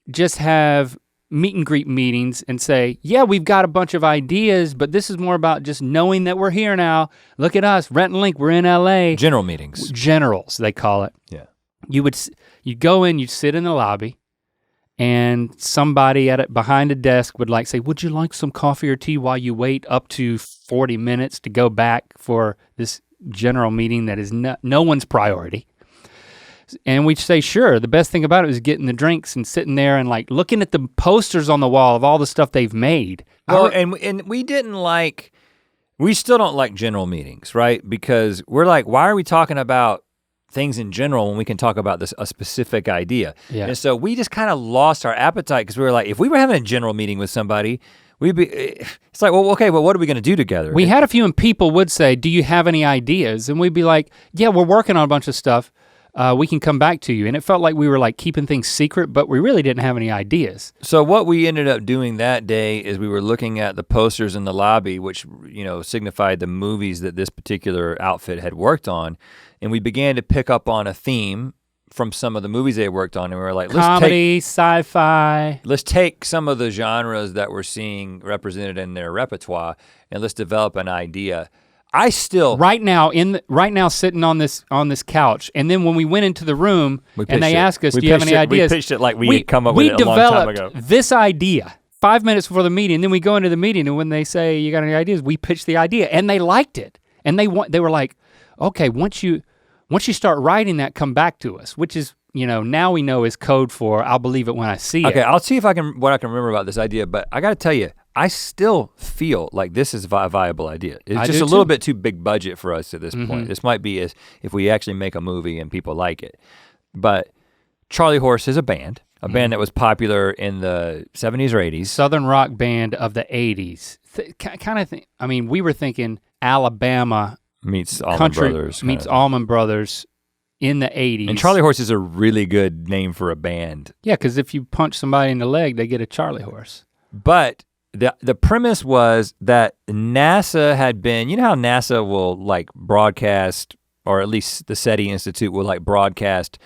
Speaker 2: just have meet and greet meetings and say, yeah, we've got a bunch of ideas, but this is more about just knowing that we're here now. Look at us, Rhett and Link, we're in LA.
Speaker 1: General meetings.
Speaker 2: Generals, they call it.
Speaker 1: Yeah.
Speaker 2: You'd go in, you'd sit in the lobby, and somebody behind a desk would say, would you like some coffee or tea while you wait up to 40 minutes to go back for this general meeting that is no one's priority? And we'd say, sure. The best thing about it was getting the drinks and sitting there and looking at the posters on the wall of all the stuff they've made.
Speaker 1: Well, and we still don't like general meetings, right? Because we're why are we talking about things in general when we can talk about a specific idea?
Speaker 2: Yeah.
Speaker 1: And so we just kind of lost our appetite because we were if we were having a general meeting with somebody, it's well, okay, but what are we gonna do together?
Speaker 2: We had a few, and people would say, do you have any ideas? And we'd be like, yeah, we're working on a bunch of stuff. We can come back to you. And it felt like we were keeping things secret, but we really didn't have any ideas.
Speaker 1: So what we ended up doing that day is we were looking at the posters in the lobby, which signified the movies that this particular outfit had worked on. And we began to pick up on a theme from some of the movies they worked on. And we were like,
Speaker 2: comedy, sci-fi.
Speaker 1: Let's take some of the genres that we're seeing represented in their repertoire and let's develop an idea. Right now sitting on this couch, and then when we went into the room and they asked us, do you have any ideas? We pitched it like we had come up with it a long time ago.
Speaker 2: We developed this idea 5 minutes before the meeting, and then we go into the meeting, and when they say, you got any ideas, we pitched the idea, and they liked it. And they were like, okay, once you start writing that, come back to us, which is, now we know is code for I'll believe it when I see it.
Speaker 1: Okay, I'll see what I can remember about this idea, but I gotta tell you, I still feel like this is a viable idea. It's just a little bit too big budget for us at this point. This might be if we actually make a movie and people like it. But Charlie Horse is a band that was popular in the 70s or 80s.
Speaker 2: Southern rock band of the 80s. We were thinking Alabama
Speaker 1: meets Allman Brothers.
Speaker 2: Meets Allman Brothers in the 80s.
Speaker 1: And Charlie Horse is a really good name for a band.
Speaker 2: Yeah, because if you punch somebody in the leg, they get a Charlie Horse.
Speaker 1: But the premise was that NASA had been, how NASA will broadcast, or at least the SETI Institute will broadcast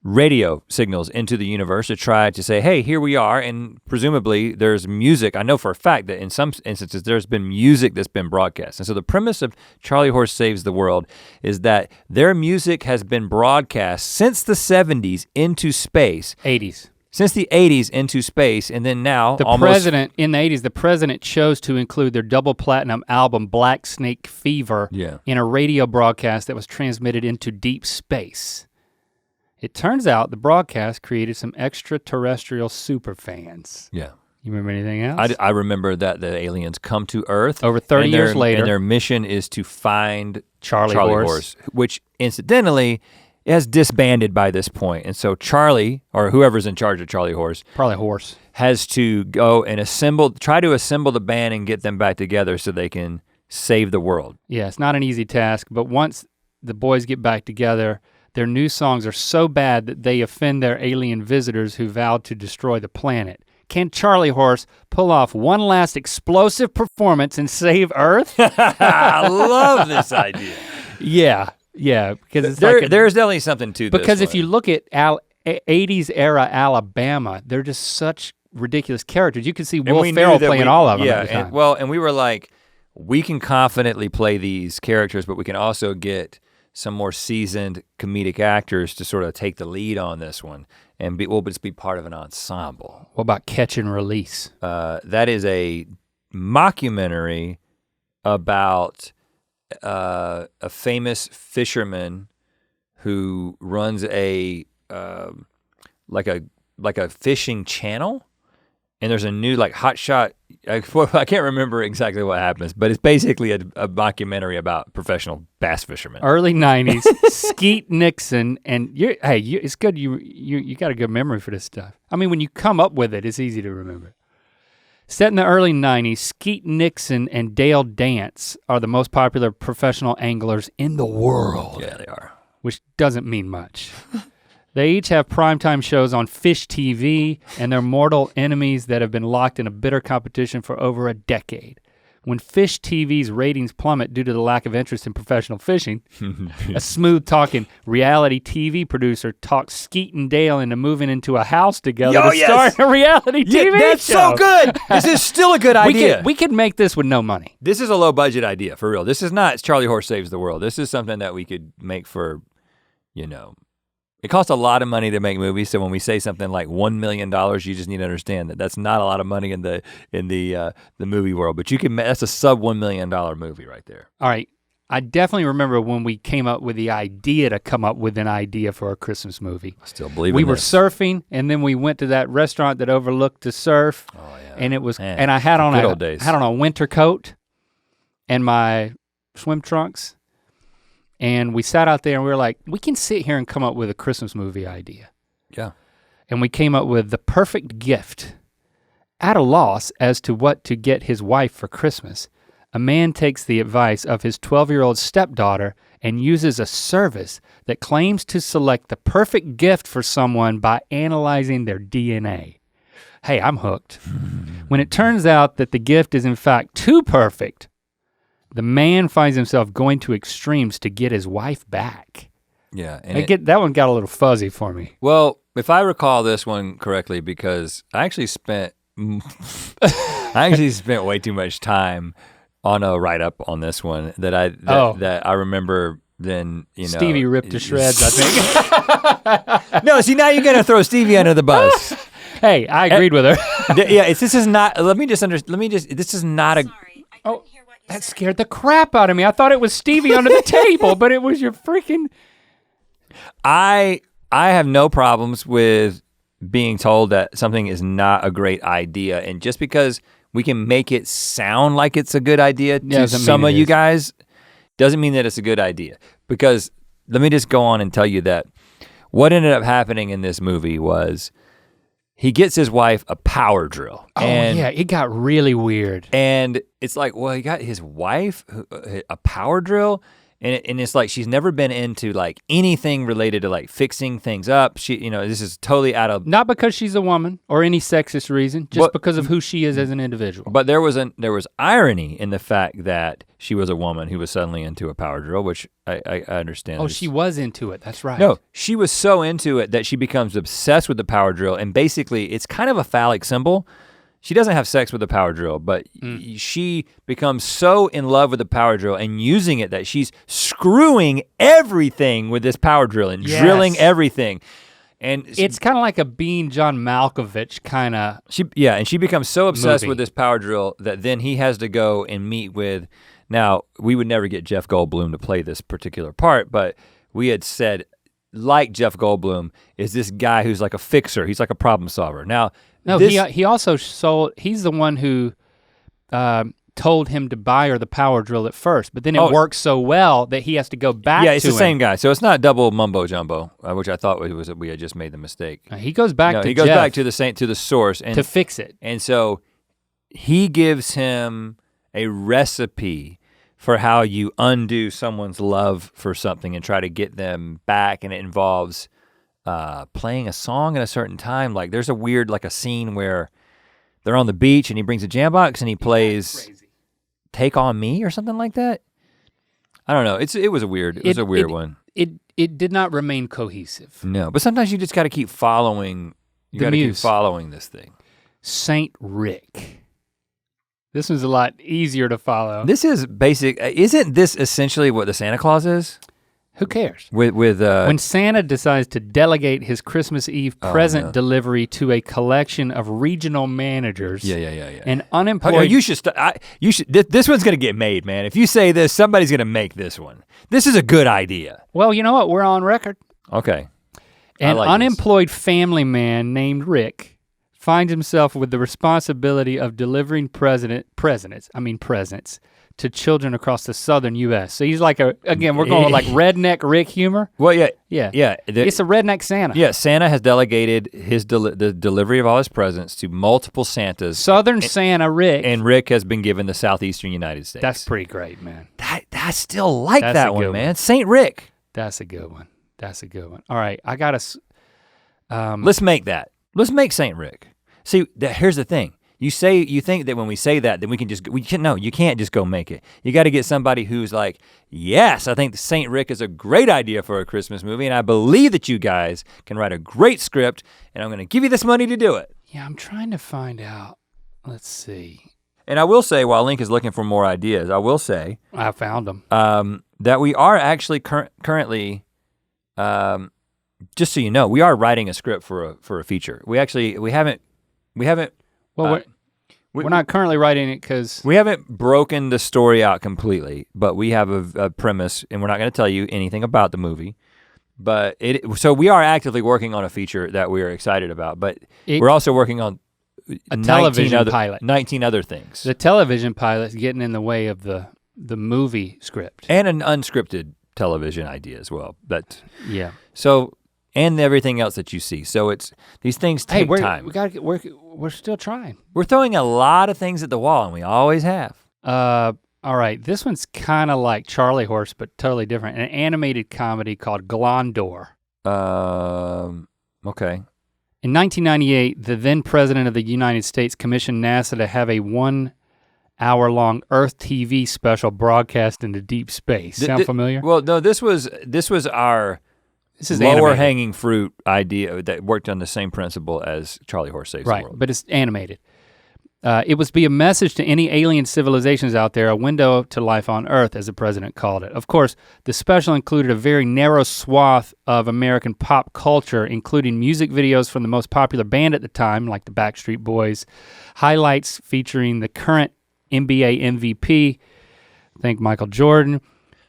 Speaker 1: radio signals into the universe to try to say, hey, here we are, and presumably there's music. I know for a fact that in some instances there's been music that's been broadcast. And so the premise of Charlie Horse Saves the World is that their music has been broadcast since the 70s into space.
Speaker 2: 80s.
Speaker 1: Since the 80s into space, and then now
Speaker 2: in the 80s, the president chose to include their double platinum album, Black Snake Fever, in a radio broadcast that was transmitted into deep space. It turns out the broadcast created some extraterrestrial superfans.
Speaker 1: Yeah.
Speaker 2: You remember anything else?
Speaker 1: I remember that the aliens come to Earth.
Speaker 2: Over 30 years later.
Speaker 1: And their mission is to find
Speaker 2: Charlie Horse,
Speaker 1: which incidentally has disbanded by this point. And so Charlie, or whoever's in charge of Charlie Horse.
Speaker 2: Probably Horse.
Speaker 1: Has to go and try to assemble the band and get them back together so they can save the world.
Speaker 2: Yeah, it's not an easy task, but once the boys get back together, their new songs are so bad that they offend their alien visitors who vowed to destroy the planet. Can Charlie Horse pull off one last explosive performance and save Earth?
Speaker 1: I love this idea.
Speaker 2: Yeah, because
Speaker 1: there's definitely something to this.
Speaker 2: Because if you look at 80s era Alabama, they're just such ridiculous characters. You can see Will Ferrell playing all of them at the time.
Speaker 1: And we were like, we can confidently play these characters, but we can also get some more seasoned comedic actors to sort of take the lead on this one, and we'll just be part of an ensemble.
Speaker 2: What about Catch and Release?
Speaker 1: That is a mockumentary about a famous fisherman who runs a like a fishing channel, and there's a new like hotshot. I can't remember exactly what happens, but it's basically a documentary about professional bass fishermen.
Speaker 2: Early '90s, Skeet Nixon, and it's good. You got a good memory for this stuff. I mean, when you come up with it, it's easy to remember. Set in the early '90s, Skeet Nixon and Dale Dance are the most popular professional anglers in the world.
Speaker 1: Yeah, they are.
Speaker 2: Which doesn't mean much. They each have primetime shows on Fish TV, and they're mortal enemies that have been locked in a bitter competition for over a decade. When Fish TV's ratings plummet due to the lack of interest in professional fishing, a smooth-talking reality TV producer talks Skeet and Dale into moving into a house together to start a reality TV
Speaker 1: that's
Speaker 2: show.
Speaker 1: So good. This is still a good idea.
Speaker 2: We could make this with no money.
Speaker 1: This is a low budget idea, for real. This is not Charlie Horse Saves the World. This is something that we could make for, it costs a lot of money to make movies, so when we say something like $1 million, you just need to understand that that's not a lot of money in the movie world. But that's a sub $1 million movie right there.
Speaker 2: All right, I definitely remember when we came up with the idea to come up with an idea for a Christmas movie.
Speaker 1: I still believe
Speaker 2: we
Speaker 1: in
Speaker 2: were
Speaker 1: this.
Speaker 2: surfing, and then we went to that restaurant that overlooked the surf.
Speaker 1: Oh yeah.
Speaker 2: And it was,
Speaker 1: Man,
Speaker 2: and I had on
Speaker 1: good old days.
Speaker 2: a winter coat and my swim trunks. And we sat out there and we were like, we can sit here and come up with a Christmas movie idea.
Speaker 1: Yeah.
Speaker 2: And we came up with the perfect gift. At a loss as to what to get his wife for Christmas, a man takes the advice of his 12-year-old stepdaughter and uses a service that claims to select the perfect gift for someone by analyzing their DNA. Hey, I'm hooked. When it turns out that the gift is in fact too perfect, the man finds himself going to extremes to get his wife back.
Speaker 1: Yeah.
Speaker 2: That one got a little fuzzy for me.
Speaker 1: Well, if I recall this one correctly, because I actually spent way too much time on a write-up on this one that I remember then,
Speaker 2: Stevie ripped to shreds, I think.
Speaker 1: No, see, now you're gonna throw Stevie under the bus.
Speaker 2: Hey, I agreed with her.
Speaker 1: This is not a.
Speaker 3: Sorry, I couldn't hear what you
Speaker 2: That
Speaker 3: said.
Speaker 2: scared the crap out of me. I thought it was Stevie under the table, but it was your freaking.
Speaker 1: I have no problems with being told that something is not a great idea, and just because we can make it sound like it's a good idea to some of you guys, doesn't mean that it's a good idea. Because let me just go on and tell you that what ended up happening in this movie was he gets his wife a power drill.
Speaker 2: Oh yeah, it got really weird.
Speaker 1: And it's like, well, he got his wife a power drill, and it's like she's never been into like anything related to like fixing things up. She, this is totally out of.
Speaker 2: Not because she's a woman or any sexist reason, just because of who she is as an individual.
Speaker 1: But there was irony in the fact that she was a woman who was suddenly into a power drill, which I understand.
Speaker 2: Oh, she was into it. That's right.
Speaker 1: No, she was so into it that she becomes obsessed with the power drill, and basically it's kind of a phallic symbol. She doesn't have sex with the power drill, but she becomes so in love with the power drill and using it that she's screwing everything with this power drill and drilling everything. And
Speaker 2: it's kind of like a Bean John Malkovich kind of.
Speaker 1: And she becomes so obsessed
Speaker 2: movie.
Speaker 1: with this power drill that then he has to go and meet with. Now, we would never get Jeff Goldblum to play this particular part, but we had said, like Jeff Goldblum is this guy who's like a fixer. He's like a problem solver. Now,
Speaker 2: no, he also sold. He's the one who told him to buy her the power drill at first, but then it works so well that he has to go back.
Speaker 1: Yeah, it's
Speaker 2: to
Speaker 1: the same guy. So it's not double mumbo jumbo, which I thought was we had just made the mistake.
Speaker 2: He goes back.
Speaker 1: He goes back to the source and
Speaker 2: to fix it.
Speaker 1: And so he gives him a recipe for how you undo someone's love for something and try to get them back, and it involves playing a song at a certain time. Like there's a weird, like a scene where they're on the beach and he brings a jam box and he plays Take On Me or something like that. I don't know, it was a weird one.
Speaker 2: It did not remain cohesive.
Speaker 1: No, but sometimes you just gotta keep following, you gotta keep following this thing.
Speaker 2: Saint Rick. This was a lot easier to follow.
Speaker 1: This is basic, isn't this essentially what the Santa Claus is?
Speaker 2: Who cares?
Speaker 1: With
Speaker 2: when Santa decides to delegate his Christmas Eve present delivery to a collection of regional managers.
Speaker 1: Yeah.
Speaker 2: And unemployed.
Speaker 1: Okay, you should. This one's gonna get made, man. If you say this, somebody's gonna make this one. This is a good idea.
Speaker 2: Well, you know what? We're on record.
Speaker 1: Okay.
Speaker 2: An unemployed family man named Rick finds himself with the responsibility of delivering presents to children across the southern U.S. So he's like we're going like redneck Rick humor.
Speaker 1: Well, yeah.
Speaker 2: It's a redneck Santa.
Speaker 1: Yeah, Santa has delegated the delivery of all his presents to multiple Santas.
Speaker 2: Southern Santa Rick.
Speaker 1: And Rick has been given the southeastern United States.
Speaker 2: That's pretty great, man.
Speaker 1: I still like that one, man. Saint Rick.
Speaker 2: That's a good one. All right, I got to.
Speaker 1: Let's make that. Let's make Saint Rick. See, here's the thing. You think that when we say that, then you can't just go make it. You got to get somebody who's like, yes, I think Saint Rick is a great idea for a Christmas movie, and I believe that you guys can write a great script, and I'm gonna give you this money to do it.
Speaker 2: Yeah, I'm trying to find out. Let's see.
Speaker 1: And I will say, while Link is looking for more ideas, I will say.
Speaker 2: I found them.
Speaker 1: That we are actually currently, just so you know, we are writing a script for a feature. We haven't.
Speaker 2: Well, we're not currently writing it because
Speaker 1: we haven't broken the story out completely, but we have a premise, and we're not going to tell you anything about the movie. But so we are actively working on a feature that we are excited about. But we're also working on
Speaker 2: a television pilot,
Speaker 1: 19 other things.
Speaker 2: The television pilot's getting in the way of the movie script,
Speaker 1: and an unscripted television idea as well. But
Speaker 2: yeah,
Speaker 1: so. And everything else that you see. So these things take time.
Speaker 2: We're still trying.
Speaker 1: We're throwing a lot of things at the wall, and we always have.
Speaker 2: All right, this one's kind of like Charlie Horse, but totally different. An animated comedy called Glondor.
Speaker 1: Okay.
Speaker 2: In 1998, the then president of the United States commissioned NASA to have a 1 hour-long Earth TV special broadcast into deep space. Sound familiar?
Speaker 1: Well, no, this was our lower hanging fruit idea that worked on the same principle as Charlie Horse Saves the World.
Speaker 2: Right, but it's animated. It was to be a message to any alien civilizations out there, a window to life on Earth, as the president called it. Of course, the special included a very narrow swath of American pop culture, including music videos from the most popular band at the time, like the Backstreet Boys, highlights featuring the current NBA MVP, think Michael Jordan,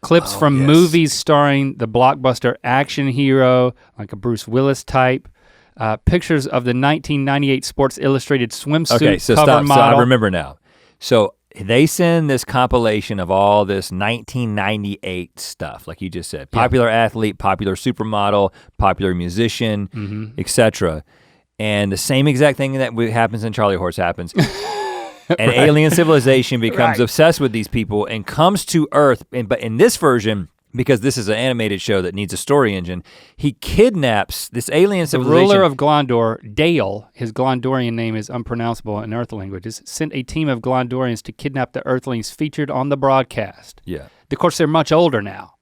Speaker 2: clips from movies starring the blockbuster action hero, like a Bruce Willis type, pictures of the 1998 Sports Illustrated swimsuit cover model.
Speaker 1: So I remember now. So they send this compilation of all this 1998 stuff, like you just said, popular athlete, popular supermodel, popular musician, etc. And the same exact thing that happens in Charlie Horse happens. An alien civilization becomes obsessed with these people and comes to Earth, but in this version, because this is an animated show that needs a story engine, he kidnaps this alien civilization.
Speaker 2: The ruler of Glondor, Dale, his Glondorian name is unpronounceable in Earth languages, sent a team of Glondorians to kidnap the Earthlings featured on the broadcast.
Speaker 1: Yeah.
Speaker 2: Of course, they're much older now.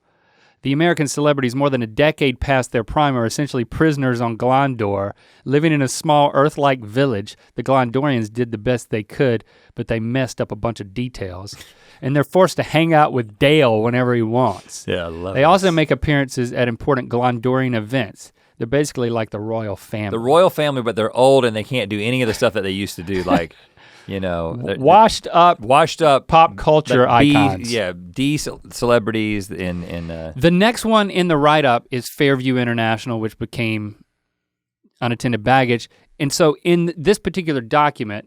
Speaker 2: The American celebrities more than a decade past their prime are essentially prisoners on Glondor, living in a small Earth-like village. The Glondorians did the best they could, but they messed up a bunch of details. And they're forced to hang out with Dale whenever he wants.
Speaker 1: Yeah, I love it.
Speaker 2: They also make appearances at important Glondorian events. They're basically like the royal family.
Speaker 1: The royal family, but they're old and they can't do any of the stuff that they used to do, like, you know.
Speaker 2: Washed up pop culture
Speaker 1: icons.
Speaker 2: icons.
Speaker 1: Celebrities in
Speaker 2: The next one in the write-up is Fairview International, which became Unattended Baggage. And so in this particular document,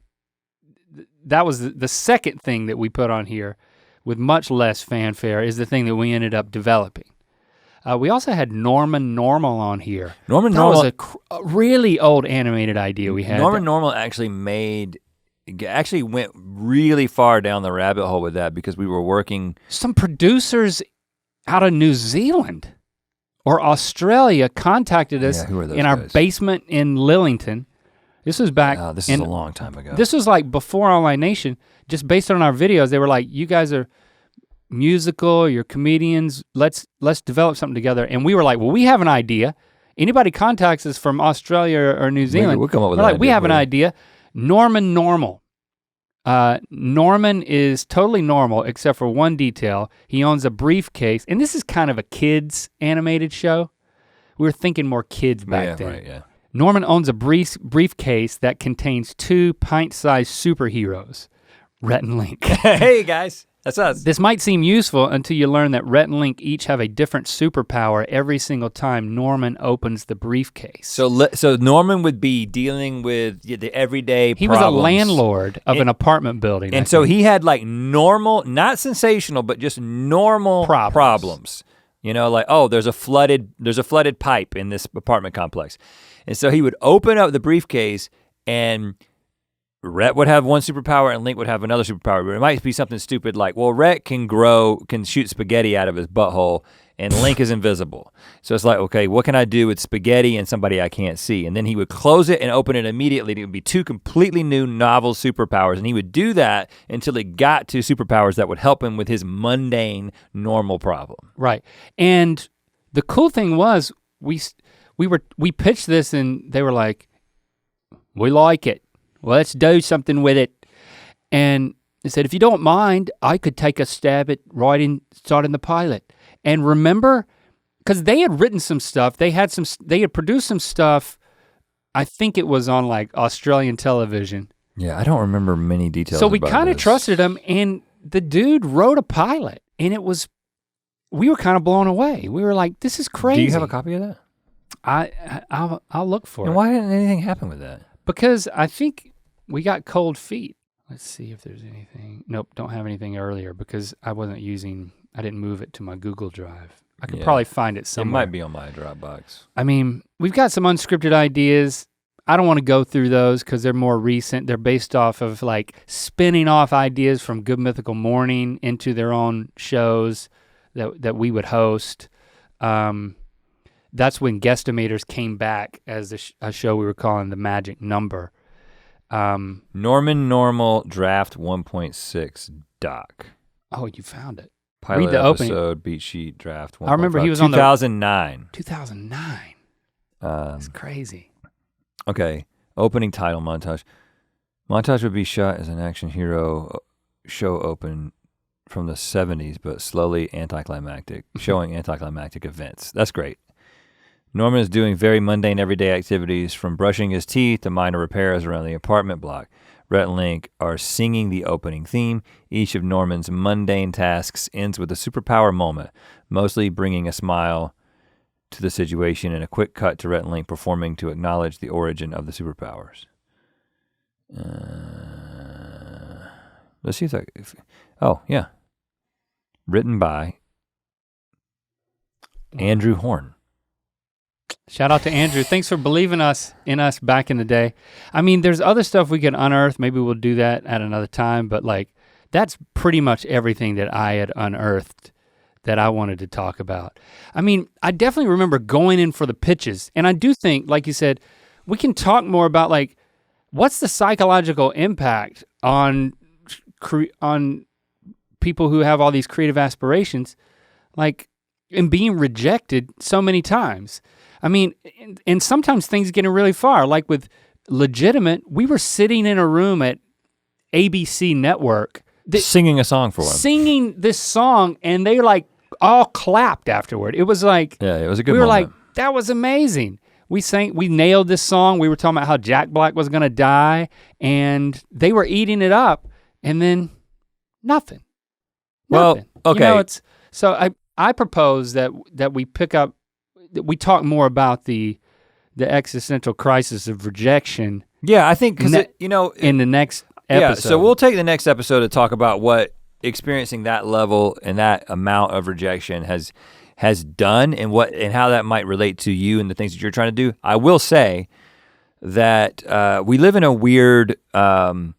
Speaker 2: that was the second thing that we put on here with much less fanfare is the thing that we ended up developing. We also had Norman Normal on here. That was a really old animated idea we had.
Speaker 1: Norman Normal actually went really far down the rabbit hole with that because we were working.
Speaker 2: Some producers out of New Zealand or Australia contacted us in our basement in Lillington. This was back.
Speaker 1: This is a long time ago.
Speaker 2: This was like before Online Nation. Just based on our videos, they were like, "You guys are musical. You're comedians. Let's develop something together." And we were like, "Well, we have an idea. Anybody contacts us from Australia or New Zealand,
Speaker 1: we'll come up with
Speaker 2: we have an idea. Norman Normal. Norman is totally normal except for one detail. He owns a briefcase, and this is kind of a kids animated show. We were thinking more kids back then.
Speaker 1: Right, yeah.
Speaker 2: Norman owns a briefcase that contains 2 pint-sized superheroes, Rhett and Link.
Speaker 1: Hey guys, that's us.
Speaker 2: This might seem useful until you learn that Rhett and Link each have a different superpower every single time Norman opens the briefcase.
Speaker 1: So Norman would be dealing with the everyday
Speaker 2: He
Speaker 1: problems.
Speaker 2: was a landlord of an apartment building.
Speaker 1: And so he had like normal, not sensational, but just normal problems. You know, like, oh, there's a flooded pipe in this apartment complex. And so he would open up the briefcase and Rhett would have one superpower and Link would have another superpower. But it might be something stupid like, well, Rhett can shoot spaghetti out of his butthole and Link is invisible. So it's like, okay, what can I do with spaghetti and somebody I can't see? And then he would close it and open it immediately. And it would be 2 completely new novel superpowers. And he would do that until he got to superpowers that would help him with his mundane, normal problem.
Speaker 2: Right, and the cool thing was we pitched this and they were like, we like it. Well, let's do something with it. And they said, if you don't mind, I could take a stab at starting the pilot. And remember, because they had written some stuff, they had produced some stuff, I think it was on like Australian television.
Speaker 1: Yeah, I don't remember many details.
Speaker 2: So we kind of trusted him, and the dude wrote a pilot, and we were kind of blown away. We were like, this is crazy.
Speaker 1: Do you have a copy of that?
Speaker 2: I'll look for it.
Speaker 1: And why didn't anything happen with that?
Speaker 2: Because I think we got cold feet. Let's see if there's anything. Nope, don't have anything earlier because I didn't move it to my Google Drive. I could probably find it somewhere.
Speaker 1: It might be on my Dropbox.
Speaker 2: I mean, we've got some unscripted ideas. I don't want to go through those because they're more recent. They're based off of like spinning off ideas from Good Mythical Morning into their own shows that we would host. That's when Guesstimators came back as a show we were calling The Magic Number.
Speaker 1: Norman Normal Draft 1.6 doc.
Speaker 2: Oh, you found it.
Speaker 1: Pilot
Speaker 2: Read the
Speaker 1: episode,
Speaker 2: opening.
Speaker 1: beat sheet, draft 1.5.
Speaker 2: I remember he was on
Speaker 1: 2009.
Speaker 2: 2009. That's crazy.
Speaker 1: Okay, opening title montage. Montage would be shot as an action hero show open from the 70s, but slowly anticlimactic, showing anticlimactic events. That's great. Norman is doing very mundane everyday activities from brushing his teeth to minor repairs around the apartment block. Rhett and Link are singing the opening theme. Each of Norman's mundane tasks ends with a superpower moment, mostly bringing a smile to the situation and a quick cut to Rhett and Link performing to acknowledge the origin of the superpowers. Let's see yeah. Written by Andrew Horn.
Speaker 2: Shout out to Andrew. Thanks for believing in us back in the day. I mean, there's other stuff we can unearth. Maybe we'll do that at another time, but like that's pretty much everything that I had unearthed that I wanted to talk about. I mean, I definitely remember going in for the pitches, and I do think, like you said, we can talk more about like what's the psychological impact on people who have all these creative aspirations, like and being rejected so many times. I mean, and sometimes things getting really far, like with Legitimate, we were sitting in a room at ABC Network.
Speaker 1: Singing a song for them.
Speaker 2: Singing this song, and they like all clapped afterward. It was like,
Speaker 1: yeah, it was a good
Speaker 2: moment. We were
Speaker 1: like,
Speaker 2: that was amazing. We nailed this song. We were talking about how Jack Black was gonna die, and they were eating it up, and then nothing.
Speaker 1: Well, okay.
Speaker 2: You know, so I propose that we pick up, that we talk more about the existential crisis of rejection.
Speaker 1: Yeah, I think because
Speaker 2: in the next episode.
Speaker 1: Yeah, so we'll take the next episode to talk about what experiencing that level and that amount of rejection has done and how that might relate to you and the things that you're trying to do. I will say that we live in a weird, we kind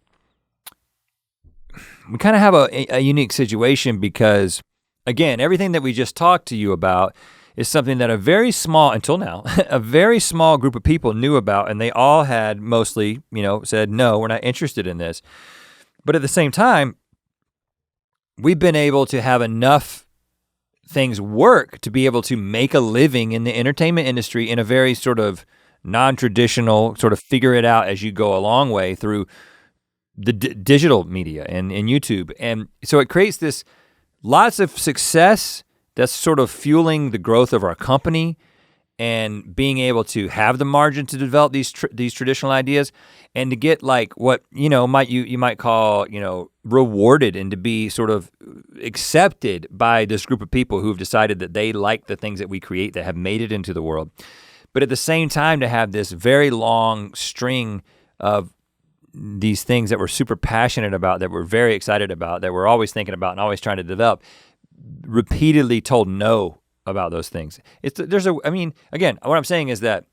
Speaker 1: of have a unique situation because, again, everything that we just talked to you about is something that a very small, until now, a very small group of people knew about, and they all had mostly, said, no, we're not interested in this. But at the same time, we've been able to have enough things work to be able to make a living in the entertainment industry in a very sort of non-traditional, sort of figure it out as you go along way through the digital media and YouTube. And so it creates this lots of success that's sort of fueling the growth of our company and being able to have the margin to develop these traditional ideas and to get like what, you might call, rewarded and to be sort of accepted by this group of people who have decided that they like the things that we create that have made it into the world. But at the same time to have this very long string of these things that we're super passionate about, that we're very excited about, that we're always thinking about and always trying to develop, repeatedly told no about those things. Again, what I'm saying is that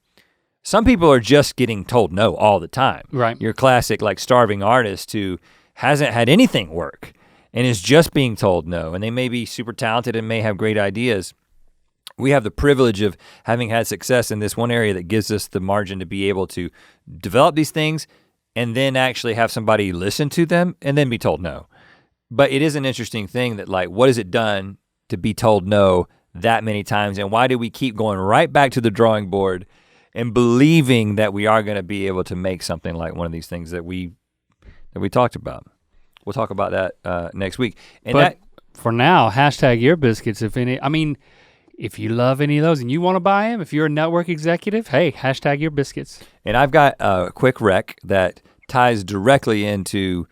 Speaker 1: some people are just getting told no all the time.
Speaker 2: Right.
Speaker 1: Your classic like starving artist who hasn't had anything work and is just being told no, and they may be super talented and may have great ideas. We have the privilege of having had success in this one area that gives us the margin to be able to develop these things and then actually have somebody listen to them and then be told no. But it is an interesting thing that like, what has it done to be told no that many times, and why do we keep going right back to the drawing board and believing that we are gonna be able to make something like one of these things that we talked about? We'll talk about that next week. And
Speaker 2: for now, hashtag Ear Biscuits, if you love any of those and you wanna buy them, if you're a network executive, hey, hashtag Ear Biscuits.
Speaker 1: And I've got a quick rec that ties directly into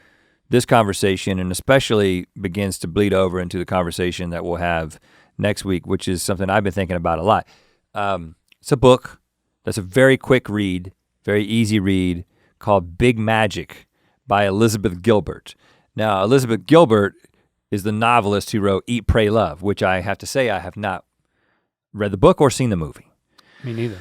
Speaker 1: this conversation and especially begins to bleed over into the conversation that we'll have next week, which is something I've been thinking about a lot. It's a book that's a very quick read, very easy read, called Big Magic by Elizabeth Gilbert. Now, Elizabeth Gilbert is the novelist who wrote Eat, Pray, Love, which I have to say I have not read the book or seen the movie.
Speaker 2: Me neither.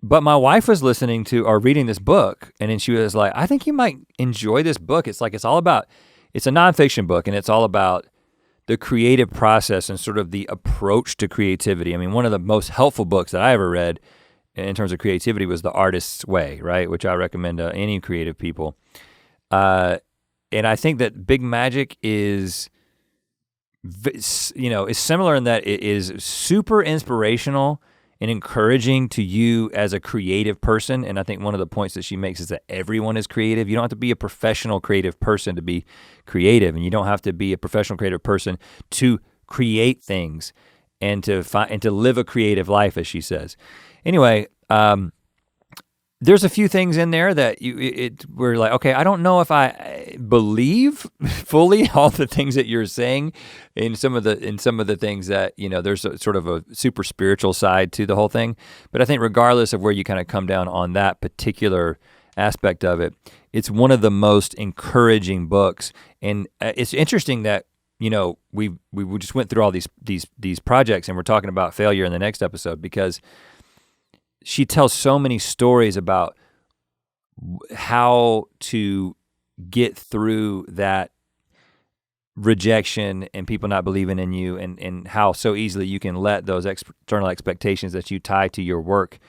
Speaker 1: But my wife was listening to or reading this book, and then she was like, I think you might enjoy this book. It's a nonfiction book, and it's all about the creative process and sort of the approach to creativity. I mean, one of the most helpful books that I ever read in terms of creativity was The Artist's Way, right? Which I recommend to any creative people. And I think that Big Magic is similar in that it is super inspirational and encouraging to you as a creative person. And I think one of the points that she makes is that everyone is creative. You don't have to be a professional creative person to be creative, and you don't have to be a professional creative person to create things and to live a creative life, as she says. Anyway, there's a few things in there that we're like, okay, I don't know if I believe fully all the things that you're saying in some of the things that, there's sort of a super spiritual side to the whole thing. But I think regardless of where you kind of come down on that particular aspect of it, it's one of the most encouraging books. And it's interesting that, we just went through all these projects, and we're talking about failure in the next episode because she tells so many stories about how to get through that rejection and people not believing in you, and how so easily you can let those external expectations that you tie to your work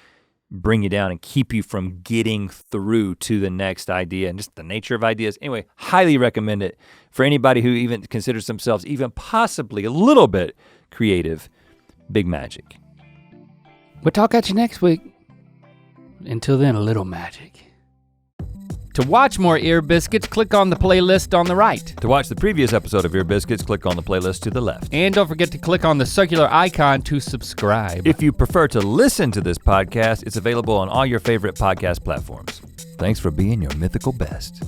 Speaker 1: bring you down and keep you from getting through to the next idea, and just the nature of ideas. Anyway, highly recommend it for anybody who even considers themselves even possibly a little bit creative. Big Magic.
Speaker 2: We'll talk at you next week. Until then, a little magic. To watch more Ear Biscuits, click on the playlist on the right.
Speaker 1: To watch the previous episode of Ear Biscuits, click on the playlist to the left.
Speaker 2: And don't forget to click on the circular icon to subscribe.
Speaker 1: If you prefer to listen to this podcast, it's available on all your favorite podcast platforms. Thanks for being your mythical best.